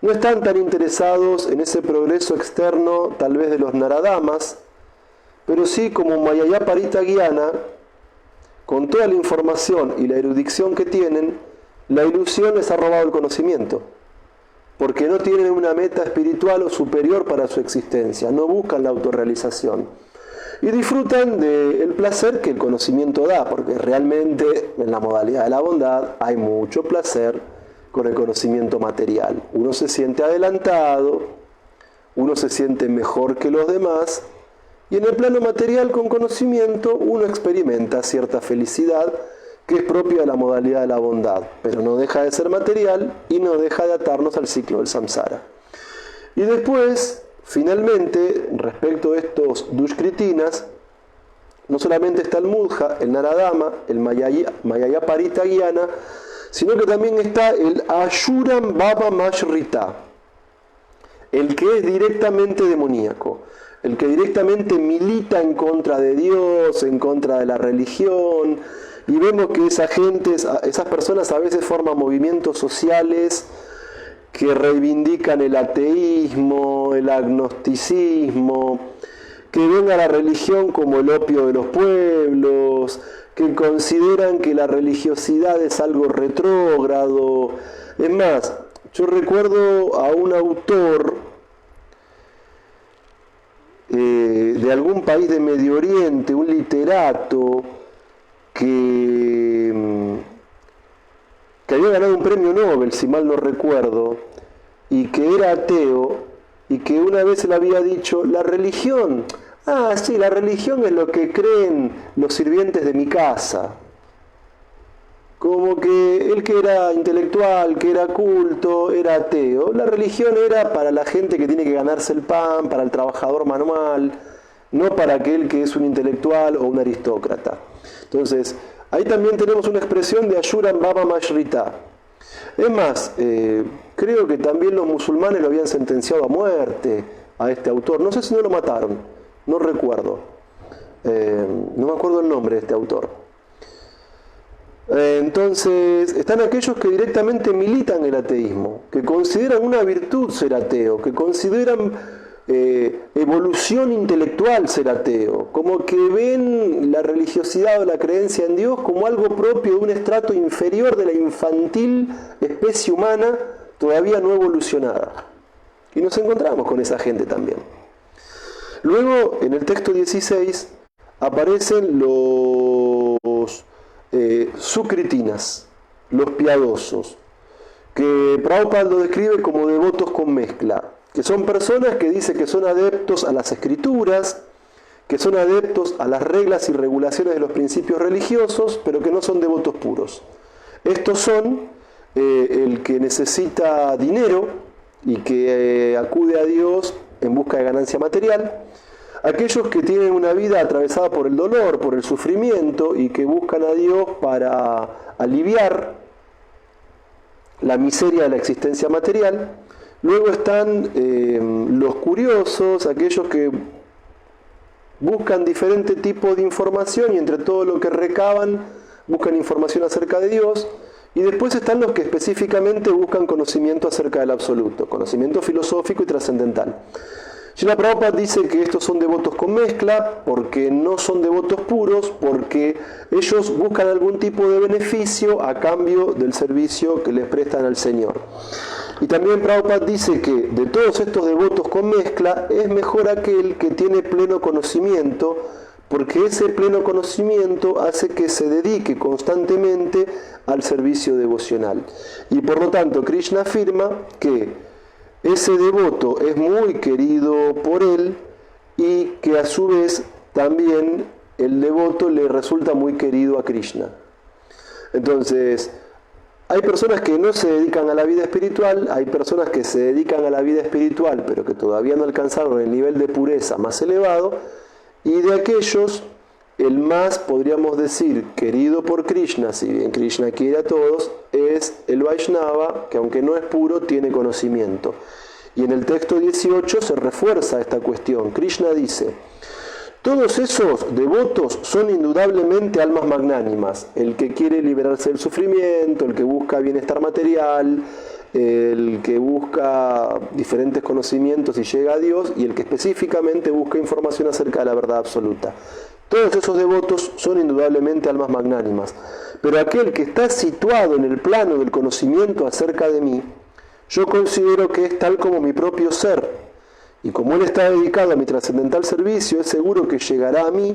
S1: no están tan interesados en ese progreso externo, tal vez de los naradamas, pero sí como Mayaya-Parita Gyana, con toda la información y la erudición que tienen, la ilusión les ha robado el conocimiento, porque no tienen una meta espiritual o superior para su existencia, no buscan la autorrealización. Y disfrutan del placer que el conocimiento da, porque realmente en la modalidad de la bondad hay mucho placer con el conocimiento material. Uno se siente adelantado, uno se siente mejor que los demás, y en el plano material con conocimiento uno experimenta cierta felicidad que es propia de la modalidad de la bondad, pero no deja de ser material y no deja de atarnos al ciclo del samsara. Y después, finalmente, respecto a estos dushkritinas, no solamente está el mudja, el naradama, el Mayaya-Parita Gyana, sino que también está el Ashuram Baba Mashrita, el que es directamente demoníaco, el que directamente milita en contra de Dios, en contra de la religión, y vemos que esas personas a veces forman movimientos sociales que reivindican el ateísmo, el agnosticismo, que ven a la religión como el opio de los pueblos, que consideran que la religiosidad es algo retrógrado. Es más, yo recuerdo a un autor de algún país de Medio Oriente, un literato, que había ganado un premio Nobel, si mal no recuerdo, y que era ateo, y que una vez le había dicho, la religión, sí, la religión es lo que creen los sirvientes de mi casa. Como que él, que era intelectual, que era culto, era ateo. La religión era para la gente que tiene que ganarse el pan, para el trabajador manual, no para aquel que es un intelectual o un aristócrata. Entonces, ahí también tenemos una expresión de Ashuram Baba Mashrita. Es más, creo que también los musulmanes lo habían sentenciado a muerte a este autor. No sé si no lo mataron, no recuerdo. No me acuerdo el nombre de este autor. Entonces, están aquellos que directamente militan el ateísmo, que consideran una virtud ser ateo, que consideran evolución intelectual ser ateo, como que ven la religiosidad o la creencia en Dios como algo propio de un estrato inferior de la infantil especie humana todavía no evolucionada. Y nos encontramos con esa gente también. Luego, en el texto 16, aparecen los sukritinas, los piadosos, que Prabhupada lo describe como devotos con mezcla, que son personas que dicen que son adeptos a las escrituras, que son adeptos a las reglas y regulaciones de los principios religiosos, pero que no son devotos puros. Estos son el que necesita dinero y que acude a Dios en busca de ganancia material, aquellos que tienen una vida atravesada por el dolor, por el sufrimiento y que buscan a Dios para aliviar la miseria de la existencia material. Luego están los curiosos, aquellos que buscan diferente tipo de información y entre todo lo que recaban buscan información acerca de Dios. Y después están los que específicamente buscan conocimiento acerca del absoluto, conocimiento filosófico y trascendental. Srila Prabhupada dice que estos son devotos con mezcla, porque no son devotos puros, porque ellos buscan algún tipo de beneficio a cambio del servicio que les prestan al Señor. Y también Prabhupada dice que de todos estos devotos con mezcla, es mejor aquel que tiene pleno conocimiento, porque ese pleno conocimiento hace que se dedique constantemente al servicio devocional. Y por lo tanto, Krishna afirma que ese devoto es muy querido por él y que a su vez también el devoto le resulta muy querido a Krishna. Entonces, hay personas que no se dedican a la vida espiritual, hay personas que se dedican a la vida espiritual pero que todavía no alcanzaron el nivel de pureza más elevado, y de aquellos, el más, podríamos decir, querido por Krishna, si bien Krishna quiere a todos, es el Vaishnava, que aunque no es puro, tiene conocimiento. Y en el texto 18 se refuerza esta cuestión. Krishna dice, Todos esos devotos son indudablemente almas magnánimas. El que quiere liberarse del sufrimiento, el que busca bienestar material, el que busca diferentes conocimientos y llega a Dios, y el que específicamente busca información acerca de la verdad absoluta. Todos esos devotos son indudablemente almas magnánimas. Pero aquel que está situado en el plano del conocimiento acerca de mí, yo considero que es tal como mi propio ser. Y como él está dedicado a mi trascendental servicio, es seguro que llegará a mí,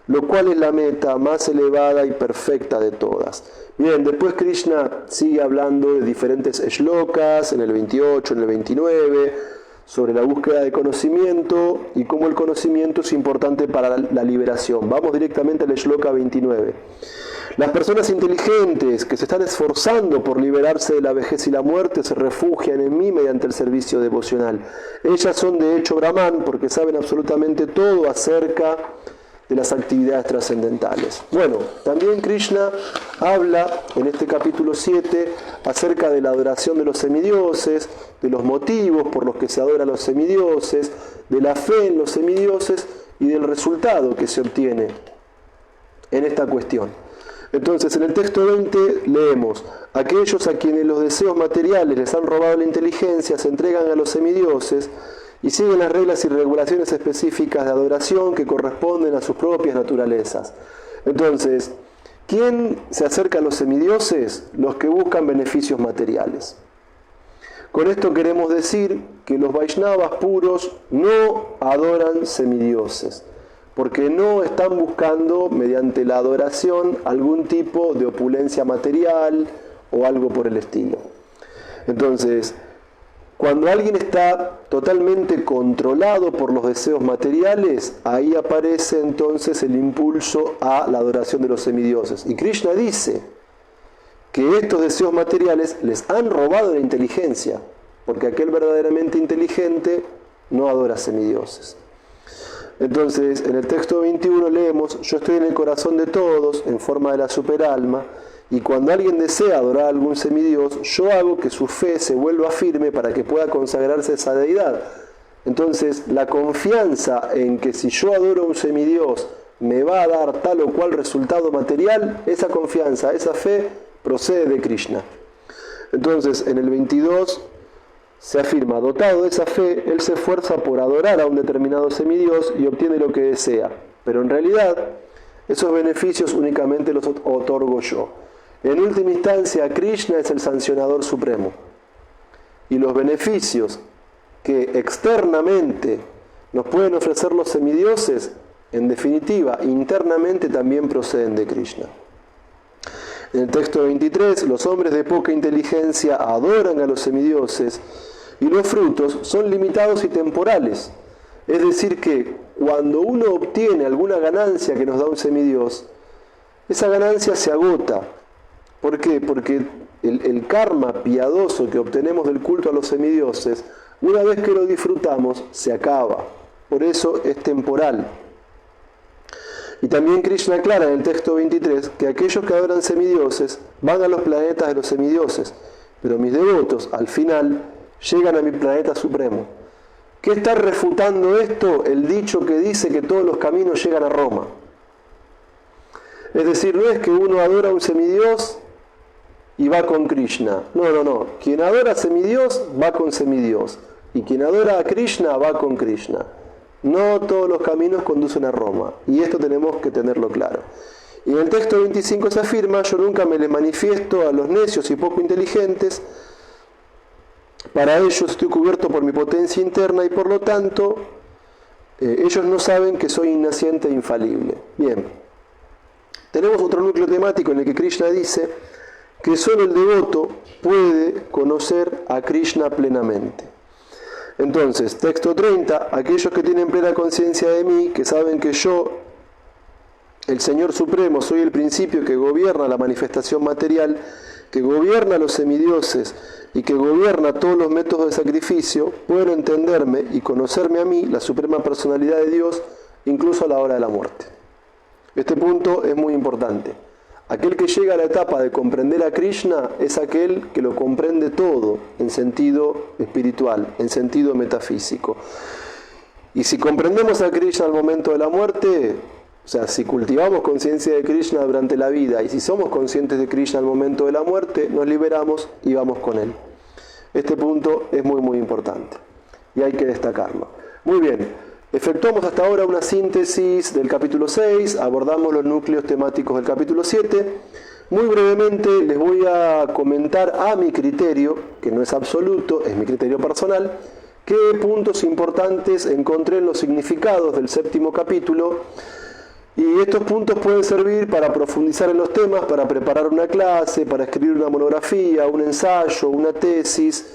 S1: lo cual es la meta más elevada y perfecta de todas. Bien, después Krishna sigue hablando de diferentes shlokas, en el 28, en el 29, sobre la búsqueda de conocimiento y cómo el conocimiento es importante para la liberación. Vamos directamente al shloka 29. Las personas inteligentes que se están esforzando por liberarse de la vejez y la muerte se refugian en mí mediante el servicio devocional. Ellas son de hecho Brahman porque saben absolutamente todo acerca de las actividades trascendentales. Bueno, también Krishna habla en este capítulo 7 acerca de la adoración de los semidioses, de los motivos por los que se adoran los semidioses, de la fe en los semidioses y del resultado que se obtiene en esta cuestión. Entonces, en el texto 20 leemos: aquellos a quienes los deseos materiales les han robado la inteligencia se entregan a los semidioses y siguen las reglas y regulaciones específicas de adoración que corresponden a sus propias naturalezas. Entonces, ¿quién se acerca a los semidioses? Los que buscan beneficios materiales. Con esto queremos decir que los Vaishnavas puros no adoran semidioses, porque no están buscando mediante la adoración algún tipo de opulencia material o algo por el estilo. Entonces, cuando alguien está totalmente controlado por los deseos materiales, ahí aparece entonces el impulso a la adoración de los semidioses. Y Krishna dice que estos deseos materiales les han robado la inteligencia, porque aquel verdaderamente inteligente no adora semidioses. Entonces, en el texto 21 leemos: yo estoy en el corazón de todos, en forma de la superalma, y cuando alguien desea adorar a algún semidios, yo hago que su fe se vuelva firme para que pueda consagrarse a esa deidad. Entonces, la confianza en que si yo adoro a un semidios me va a dar tal o cual resultado material, esa confianza, esa fe, procede de Krishna. Entonces, en el 22 se afirma: dotado de esa fe, él se esfuerza por adorar a un determinado semidios y obtiene lo que desea. Pero en realidad, esos beneficios únicamente los otorgo yo. En última instancia, Krishna es el sancionador supremo. Y los beneficios que externamente nos pueden ofrecer los semidioses, en definitiva, internamente también proceden de Krishna. En el texto 23, los hombres de poca inteligencia adoran a los semidioses y los frutos son limitados y temporales. Es decir que cuando uno obtiene alguna ganancia que nos da un semidios, esa ganancia se agota. ¿Por qué? Porque el karma piadoso que obtenemos del culto a los semidioses, una vez que lo disfrutamos, se acaba. Por eso es temporal. Y también Krishna aclara en el texto 23 que aquellos que adoran semidioses van a los planetas de los semidioses, pero mis devotos, al final, llegan a mi planeta supremo. ¿Qué está refutando esto? El dicho que dice que todos los caminos llegan a Roma. Es decir, no es que uno adora a un semidios y va con Krishna. No. Quien adora a semidios va con semidios. Y quien adora a Krishna va con Krishna. No todos los caminos conducen a Roma. Y esto tenemos que tenerlo claro. Y en el texto 25 se afirma: yo nunca me les manifiesto a los necios y poco inteligentes. Para ellos estoy cubierto por mi potencia interna y por lo tanto ellos no saben que soy innaciente e infalible. Bien, tenemos otro núcleo temático en el que Krishna dice que solo el devoto puede conocer a Krishna plenamente. Entonces, texto 30, aquellos que tienen plena conciencia de mí, que saben que yo, el Señor Supremo, soy el principio que gobierna la manifestación material, que gobierna los semidioses y que gobierna todos los métodos de sacrificio, pueden entenderme y conocerme a mí, la suprema personalidad de Dios, incluso a la hora de la muerte. Este punto es muy importante. Aquel que llega a la etapa de comprender a Krishna es aquel que lo comprende todo en sentido espiritual, en sentido metafísico. Y si comprendemos a Krishna al momento de la muerte, o sea, si cultivamos conciencia de Krishna durante la vida y si somos conscientes de Krishna al momento de la muerte, nos liberamos y vamos con él. Este punto es muy importante y hay que destacarlo. Muy bien, efectuamos hasta ahora una síntesis del capítulo 6, abordamos los núcleos temáticos del capítulo 7. Muy brevemente les voy a comentar a mi criterio, que no es absoluto, es mi criterio personal, qué puntos importantes encontré en los significados del séptimo capítulo. Y estos puntos pueden servir para profundizar en los temas, para preparar una clase, para escribir una monografía, un ensayo, una tesis,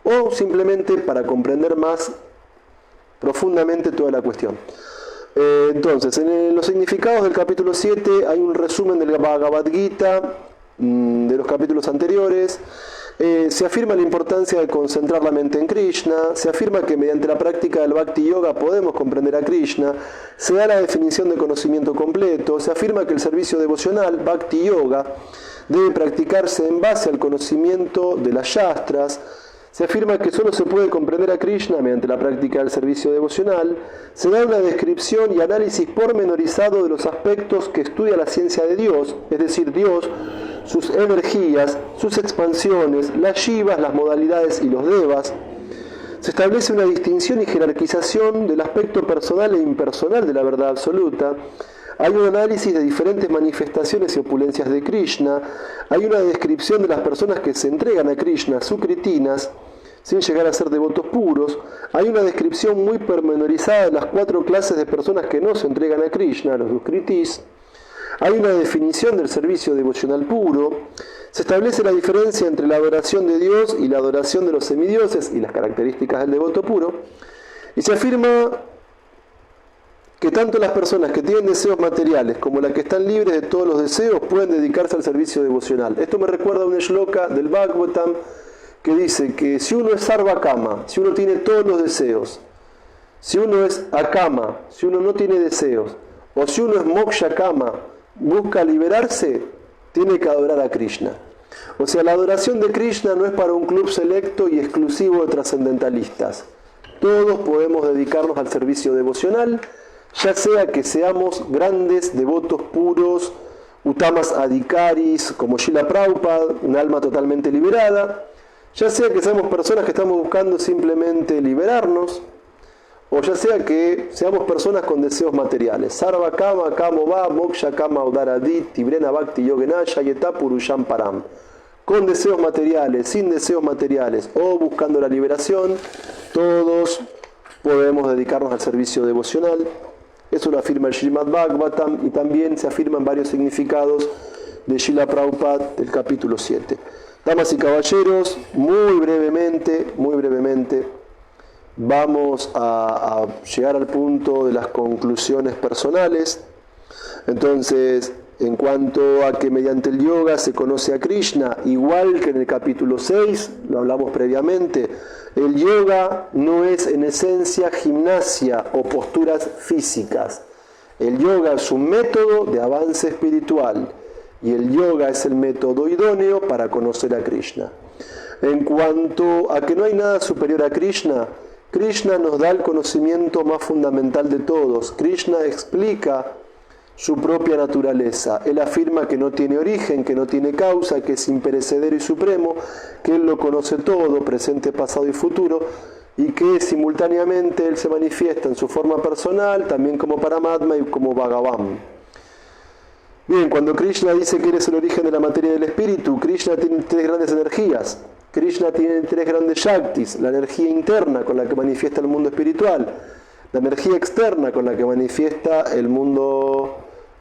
S1: o simplemente para comprender más profundamente toda la cuestión. Entonces, en los significados del capítulo 7 hay un resumen del Bhagavad Gita, de los capítulos anteriores. Se afirma la importancia de concentrar la mente en Krishna, se afirma que mediante la práctica del Bhakti Yoga podemos comprender a Krishna, se da la definición de conocimiento completo, se afirma que el servicio devocional, Bhakti Yoga, debe practicarse en base al conocimiento de las Shastras, se afirma que solo se puede comprender a Krishna mediante la práctica del servicio devocional, se da una descripción y análisis pormenorizado de los aspectos que estudia la ciencia de Dios, es decir, Dios, sus energías, sus expansiones, las shivas, las modalidades y los devas. Se establece una distinción y jerarquización del aspecto personal e impersonal de la verdad absoluta. Hay un análisis de diferentes manifestaciones y opulencias de Krishna. Hay una descripción de las personas que se entregan a Krishna, sukritinas, sin llegar a ser devotos puros. Hay una descripción muy pormenorizada de las 4 clases de personas que no se entregan a Krishna, los duskritis. Hay una definición del servicio devocional puro. Se establece la diferencia entre la adoración de Dios y la adoración de los semidioses y las características del devoto puro. Y se afirma que tanto las personas que tienen deseos materiales como las que están libres de todos los deseos pueden dedicarse al servicio devocional. Esto me recuerda a un shloka del Bhagavatam que dice que si uno es sarvakama, si uno tiene todos los deseos, si uno es akama, si uno no tiene deseos, o si uno es mokshakama, busca liberarse, tiene que adorar a Krishna. O sea, la adoración de Krishna no es para un club selecto y exclusivo de trascendentalistas. Todos podemos dedicarnos al servicio devocional, ya sea que seamos grandes devotos puros, uttamas adhikaris, como Srila Prabhupada, un alma totalmente liberada, ya sea que seamos personas que estamos buscando simplemente liberarnos, o ya sea que seamos personas con deseos materiales. Sarva kama kamo va moksha kama udaradit tibrena bhakti yogenaya yeta purusham param. Con deseos materiales, sin deseos materiales, o buscando la liberación, todos podemos dedicarnos al servicio devocional. Eso lo afirma el Srimad Bhagavatam y también se afirman varios significados de Srila Prabhupada del capítulo 7. Damas y caballeros, muy brevemente, vamos a llegar al punto de las conclusiones personales. Entonces, en cuanto a que mediante el yoga se conoce a Krishna, igual que en el capítulo 6, lo hablamos previamente, el yoga no es en esencia gimnasia o posturas físicas. El yoga es un método de avance espiritual y el yoga es el método idóneo para conocer a Krishna. En cuanto a que no hay nada superior a Krishna, Krishna nos da el conocimiento más fundamental de todos. Krishna explica su propia naturaleza. Él afirma que no tiene origen, que no tiene causa, que es imperecedero y supremo, que Él lo conoce todo, presente, pasado y futuro, y que simultáneamente Él se manifiesta en su forma personal, también como Paramatma y como Bhagavan. Bien, cuando Krishna dice que Él es el origen de la materia del espíritu, Krishna tiene 3 grandes energías. Krishna tiene 3 grandes shaktis: la energía interna con la que manifiesta el mundo espiritual, la energía externa con la que manifiesta el mundo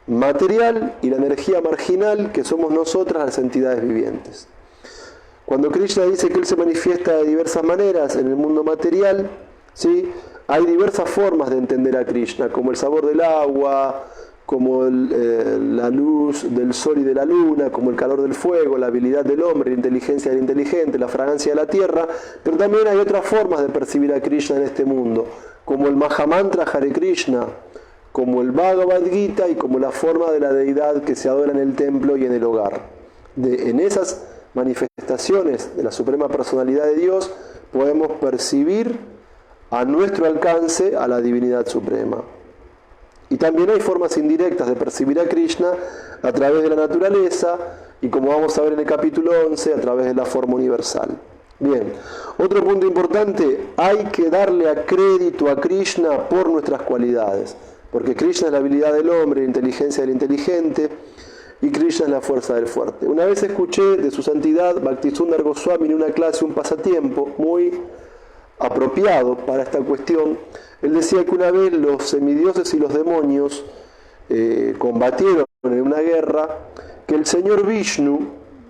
S1: material y la energía marginal que somos nosotras las entidades vivientes. Cuando Krishna dice que Él se manifiesta de diversas maneras en el mundo material, ¿sí?, hay diversas formas de entender a Krishna, como el sabor del agua, como la luz del sol y de la luna, como el calor del fuego, la habilidad del hombre, la inteligencia del inteligente, la fragancia de la tierra, pero también hay otras formas de percibir a Krishna en este mundo, como el Mahamantra Hare Krishna, como el Bhagavad Gita y como la forma de la deidad que se adora en el templo y en el hogar. En esas manifestaciones de la Suprema Personalidad de Dios podemos percibir a nuestro alcance a la divinidad suprema. Y también hay formas indirectas de percibir a Krishna a través de la naturaleza y, como vamos a ver en el capítulo 11, a través de la forma universal. Bien, otro punto importante, hay que darle a crédito a Krishna por nuestras cualidades, porque Krishna es la habilidad del hombre, la inteligencia del inteligente, y Krishna es la fuerza del fuerte. Una vez escuché de su santidad Bhaktisundar Goswami en una clase un pasatiempo muy apropiado para esta cuestión. Él decía que una vez los semidioses y los demonios combatieron en una guerra, que el señor Vishnu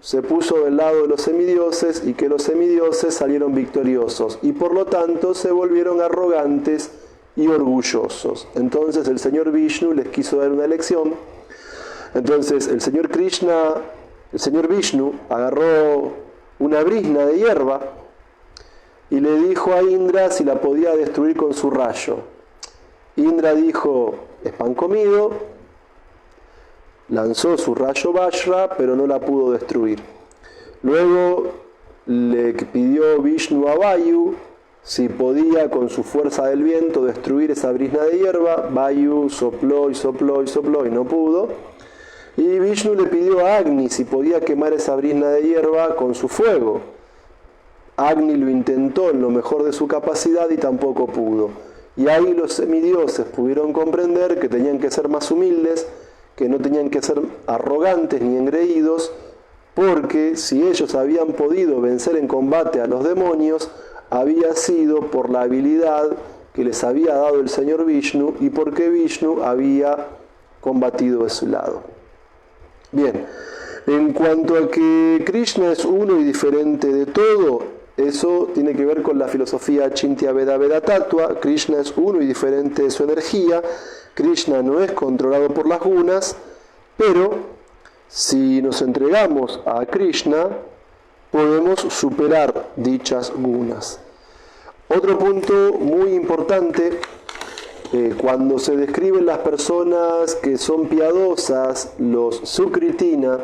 S1: se puso del lado de los semidioses y que los semidioses salieron victoriosos y por lo tanto se volvieron arrogantes y orgullosos. Entonces el señor Vishnu les quiso dar una lección. Entonces el señor Vishnu agarró una brizna de hierba y le dijo a Indra si la podía destruir con su rayo. Indra dijo, es pan comido, lanzó su rayo Vajra, pero no la pudo destruir. Luego le pidió Vishnu a Vayu si podía con su fuerza del viento destruir esa brizna de hierba. Vayu sopló y sopló y sopló y no pudo. Y Vishnu le pidió a Agni si podía quemar esa brizna de hierba con su fuego. Agni lo intentó en lo mejor de su capacidad y tampoco pudo. Y ahí los semidioses pudieron comprender que tenían que ser más humildes, que no tenían que ser arrogantes ni engreídos, porque si ellos habían podido vencer en combate a los demonios, había sido por la habilidad que les había dado el señor Vishnu y porque Vishnu había combatido de su lado. Bien, en cuanto a que Krishna es uno y diferente de todo, eso tiene que ver con la filosofía Chintya Veda Veda Tattva. Krishna es uno y diferente de su energía. Krishna no es controlado por las gunas, pero si nos entregamos a Krishna, podemos superar dichas gunas. Otro punto muy importante, cuando se describen las personas que son piadosas, los sukritina,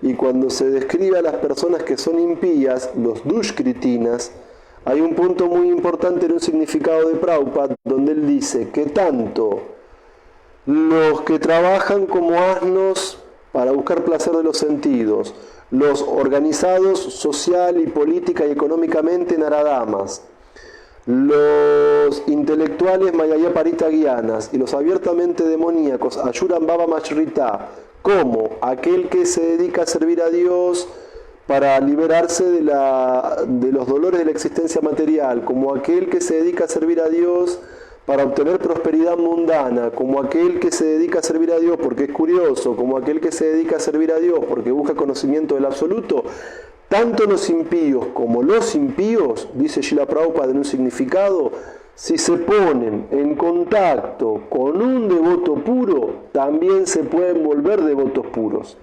S1: y cuando se describe a las personas que son impías, los dushkritinas, hay un punto muy importante en un significado de Prabhupada, donde él dice que tanto los que trabajan como asnos para buscar placer de los sentidos, los organizados social y política y económicamente naradamas, los intelectuales Mayaya Paritagianas y los abiertamente demoníacos Ayuram Baba Mashrita, como aquel que se dedica a servir a Dios para liberarse de los dolores de la existencia material, como aquel que se dedica a servir a Dios para obtener prosperidad mundana, como aquel que se dedica a servir a Dios porque es curioso, como aquel que se dedica a servir a Dios porque busca conocimiento del absoluto, tanto los impíos como los impíos, dice Srila Prabhupada en un significado, si se ponen en contacto con un devoto puro, también se pueden volver devotos puros.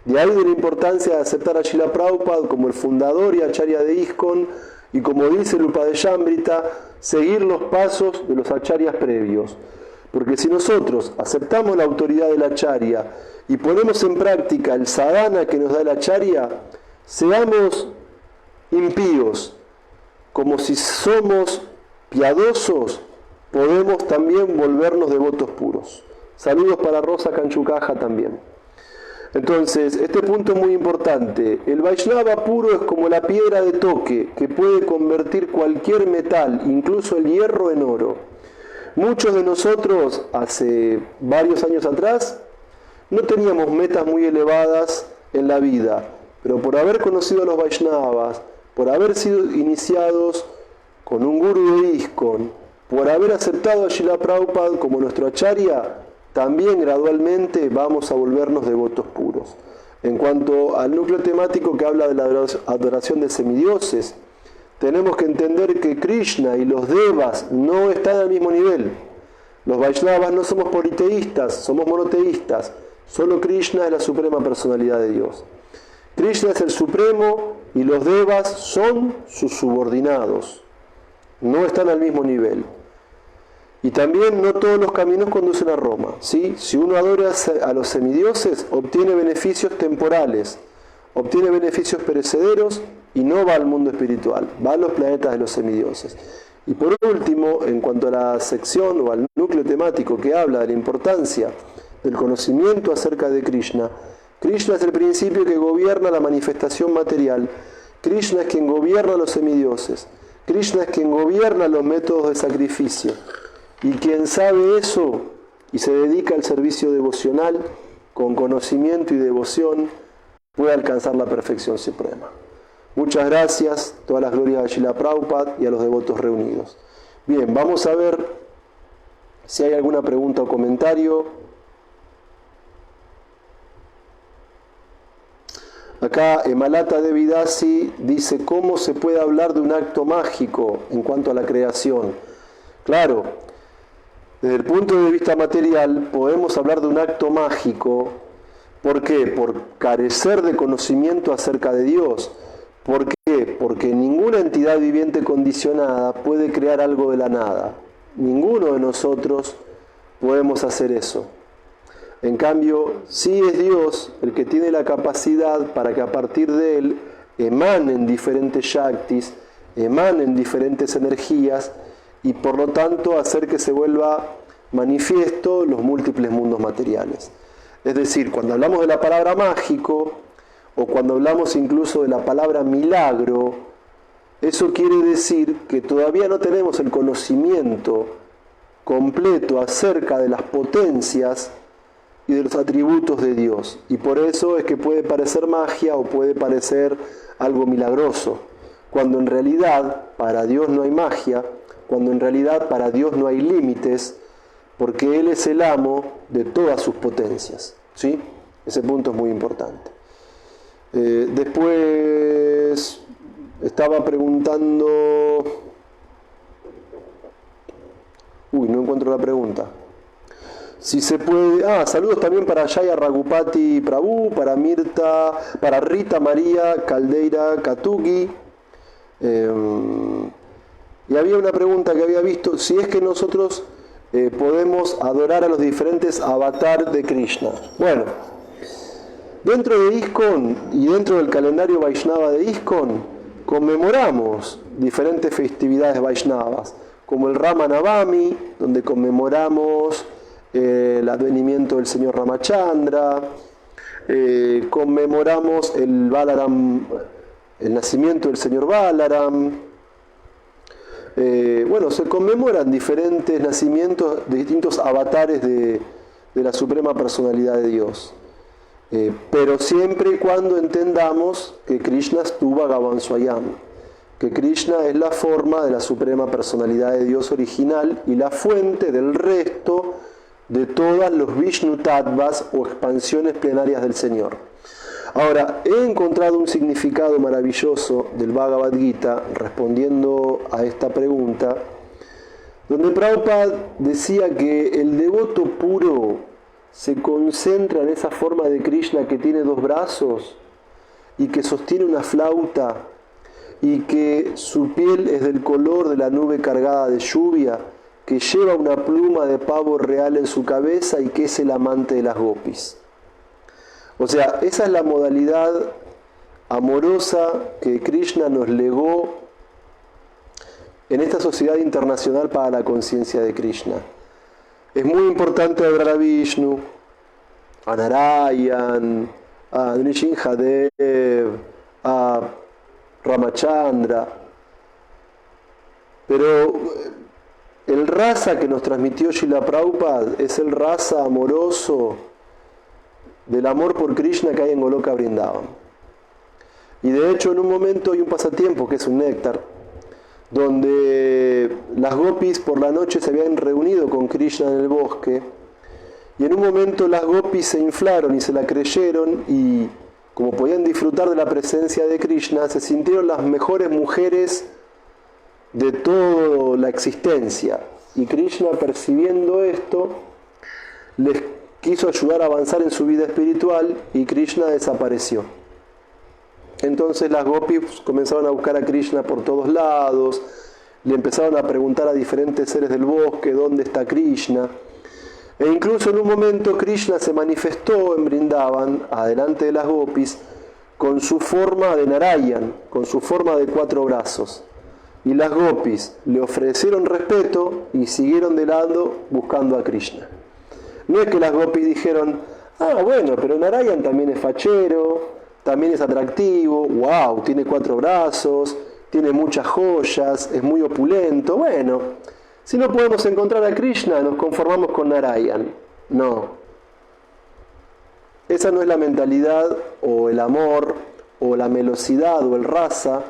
S1: De ahí de la importancia de aceptar a Srila Prabhupada como el fundador y acharya de ISKCON, y como dice el Upadeshambrita, seguir los pasos de los acharyas previos. Porque si nosotros aceptamos la autoridad del acharya y ponemos en práctica el sadhana que nos da el acharya, seamos impíos, como si somos piadosos, podemos también volvernos devotos puros. Saludos para Rosa Canchucaja también. Entonces, este punto es muy importante. El Vaishnava puro es como la piedra de toque, que puede convertir cualquier metal, incluso el hierro, en oro. Muchos de nosotros, hace varios años atrás, no teníamos metas muy elevadas en la vida, pero por haber conocido a los Vaishnavas, por haber sido iniciados con un gurú de ISKCON, por haber aceptado a Srila Prabhupada como nuestro acharya, también gradualmente vamos a volvernos devotos puros. En cuanto al núcleo temático que habla de la adoración de semidioses, tenemos que entender que Krishna y los devas no están al mismo nivel. Los Vaishnavas no somos politeístas, somos monoteístas. Solo Krishna es la suprema personalidad de Dios. Krishna es el supremo y los devas son sus subordinados. No están al mismo nivel. Y también no todos los caminos conducen a Roma, ¿sí? Si uno adora a los semidioses, obtiene beneficios temporales, obtiene beneficios perecederos y no va al mundo espiritual, va a los planetas de los semidioses. Y por último, en cuanto a la sección o al núcleo temático que habla de la importancia del conocimiento acerca de Krishna, Krishna es el principio que gobierna la manifestación material, Krishna es quien gobierna los semidioses, Krishna es quien gobierna los métodos de sacrificio, y quien sabe eso y se dedica al servicio devocional con conocimiento y devoción puede alcanzar la perfección suprema. Muchas gracias, todas las glorias a Srila Prabhupada y a los devotos reunidos. Bien, vamos a ver si hay alguna pregunta o comentario. Acá Emalata Devidasi dice, ¿cómo se puede hablar de un acto mágico en cuanto a la creación? Claro, desde el punto de vista material podemos hablar de un acto mágico. ¿Por qué? Por carecer de conocimiento acerca de Dios. ¿Por qué? Porque ninguna entidad viviente condicionada puede crear algo de la nada. Ninguno de nosotros podemos hacer eso. En cambio, sí es Dios el que tiene la capacidad para que a partir de Él emanen diferentes shaktis, emanen diferentes energías y por lo tanto hacer que se vuelva manifiesto los múltiples mundos materiales. Es decir, cuando hablamos de la palabra mágico, o cuando hablamos incluso de la palabra milagro, eso quiere decir que todavía no tenemos el conocimiento completo acerca de las potencias y de los atributos de Dios. Y por eso es que puede parecer magia o puede parecer algo milagroso, cuando en realidad para Dios no hay magia, cuando en realidad para Dios no hay límites, porque Él es el amo de todas sus potencias. ¿Sí? Ese punto es muy importante. Después estaba preguntando... no encuentro la pregunta. Si se puede... saludos también para Jaya Ragupati Prabhu, para Mirta, para Rita María Caldeira Katugi. Y había una pregunta que había visto, si es que nosotros podemos adorar a los diferentes avatares de Krishna. Bueno, dentro de ISKCON y dentro del calendario Vaishnava de ISKCON conmemoramos diferentes festividades Vaishnavas, como el Rama Navami, donde conmemoramos el advenimiento del señor Ramachandra, conmemoramos el Balaram, el nacimiento del señor Balaram. Se conmemoran diferentes nacimientos de distintos avatares de la Suprema Personalidad de Dios. Pero siempre y cuando entendamos que Krishna estuvo Bhagavan Swayam, que Krishna es la forma de la Suprema Personalidad de Dios original y la fuente del resto de todas los Vishnu Tattvas o expansiones plenarias del Señor. Ahora, he encontrado un significado maravilloso del Bhagavad Gita respondiendo a esta pregunta, donde Prabhupada decía que el devoto puro se concentra en esa forma de Krishna que tiene dos brazos y que sostiene una flauta y que su piel es del color de la nube cargada de lluvia, que lleva una pluma de pavo real en su cabeza y que es el amante de las gopis. O sea, esa es la modalidad amorosa que Krishna nos legó en esta sociedad internacional para la conciencia de Krishna. Es muy importante adorar a Vishnu, a Narayan, a Nrsimhadev, a Ramachandra, pero el rasa que nos transmitió Srila Prabhupada es el rasa amoroso del amor por Krishna que hay en Goloka Vrindavan. Y de hecho en un momento hay un pasatiempo que es un néctar, donde las gopis por la noche se habían reunido con Krishna en el bosque, y en un momento las gopis se inflaron y se la creyeron, y como podían disfrutar de la presencia de Krishna, se sintieron las mejores mujeres de toda la existencia. Y Krishna, percibiendo esto, les quiso ayudar a avanzar en su vida espiritual y Krishna desapareció. Entonces las gopis comenzaron a buscar a Krishna por todos lados, le empezaron a preguntar a diferentes seres del bosque dónde está Krishna, e incluso en un momento Krishna se manifestó en Vrindavan, adelante de las gopis, con su forma de Narayan, con su forma de 4 brazos. y las gopis le ofrecieron respeto y siguieron de lado buscando a Krishna. No es que las gopis dijeron, ah, bueno, pero Narayan también es fachero, también es atractivo, wow, tiene 4 brazos, tiene muchas joyas, es muy opulento. Bueno, si no podemos encontrar a Krishna, nos conformamos con Narayan. No. Esa no es la mentalidad o el amor o la melosidad o el rasa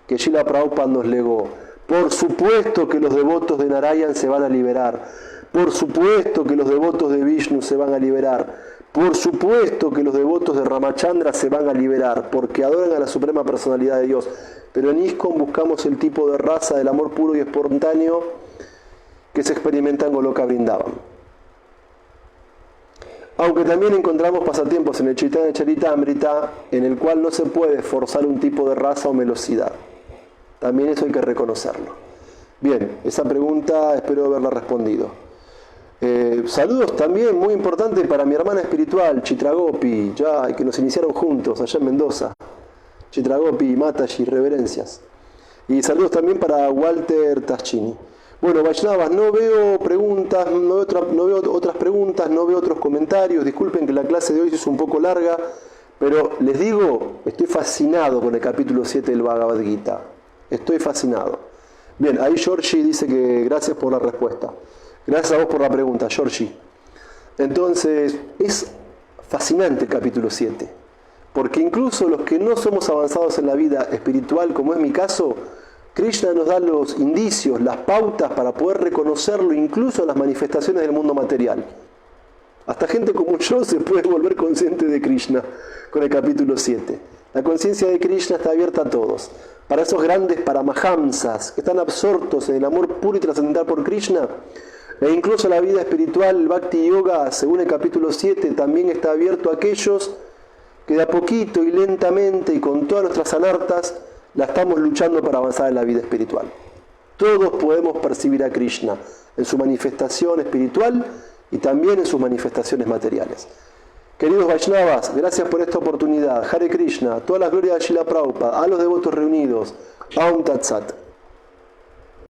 S1: que Srila Prabhupada nos legó. Por supuesto que los devotos de Narayan se van a liberar. Por supuesto que los devotos de Vishnu se van a liberar. Por supuesto que los devotos de Ramachandra se van a liberar, porque adoran a la Suprema Personalidad de Dios. Pero en ISKCON buscamos el tipo de raza del amor puro y espontáneo que se experimenta en Goloka Vrindavan. Aunque también encontramos pasatiempos en el Chaitanya Charitamrita, en el cual no se puede forzar un tipo de raza o melosidad. También eso hay que reconocerlo. Bien, esa pregunta espero haberla respondido. Saludos también, muy importante para mi hermana espiritual, Chitragopi, ya que nos iniciaron juntos allá en Mendoza. Chitragopi, Mataji, reverencias. Y saludos también para Walter Taschini. Bueno, Vaishnavas, no veo preguntas, no veo otras preguntas, no veo otros comentarios. Disculpen que la clase de hoy es un poco larga, pero les digo, estoy fascinado con el capítulo 7 del Bhagavad Gita. Estoy fascinado. Bien, ahí Georgie dice que gracias por la respuesta. Gracias a vos por la pregunta, Georgie. Entonces, es fascinante el capítulo 7, porque incluso los que no somos avanzados en la vida espiritual, como es mi caso, Krishna nos da los indicios, las pautas para poder reconocerlo incluso en las manifestaciones del mundo material. Hasta gente como yo se puede volver consciente de Krishna con el capítulo 7. La conciencia de Krishna está abierta a todos. Para esos grandes paramahamsas que están absortos en el amor puro y trascendental por Krishna, e incluso la vida espiritual, el Bhakti Yoga, según el capítulo 7, también está abierto a aquellos que de a poquito y lentamente y con todas nuestras anartas la estamos luchando para avanzar en la vida espiritual. Todos podemos percibir a Krishna en su manifestación espiritual y también en sus manifestaciones materiales. Queridos Vaishnavas, gracias por esta oportunidad. Hare Krishna, todas las glorias de Srila Prabhupada, a los devotos reunidos. Aum Tat Sat.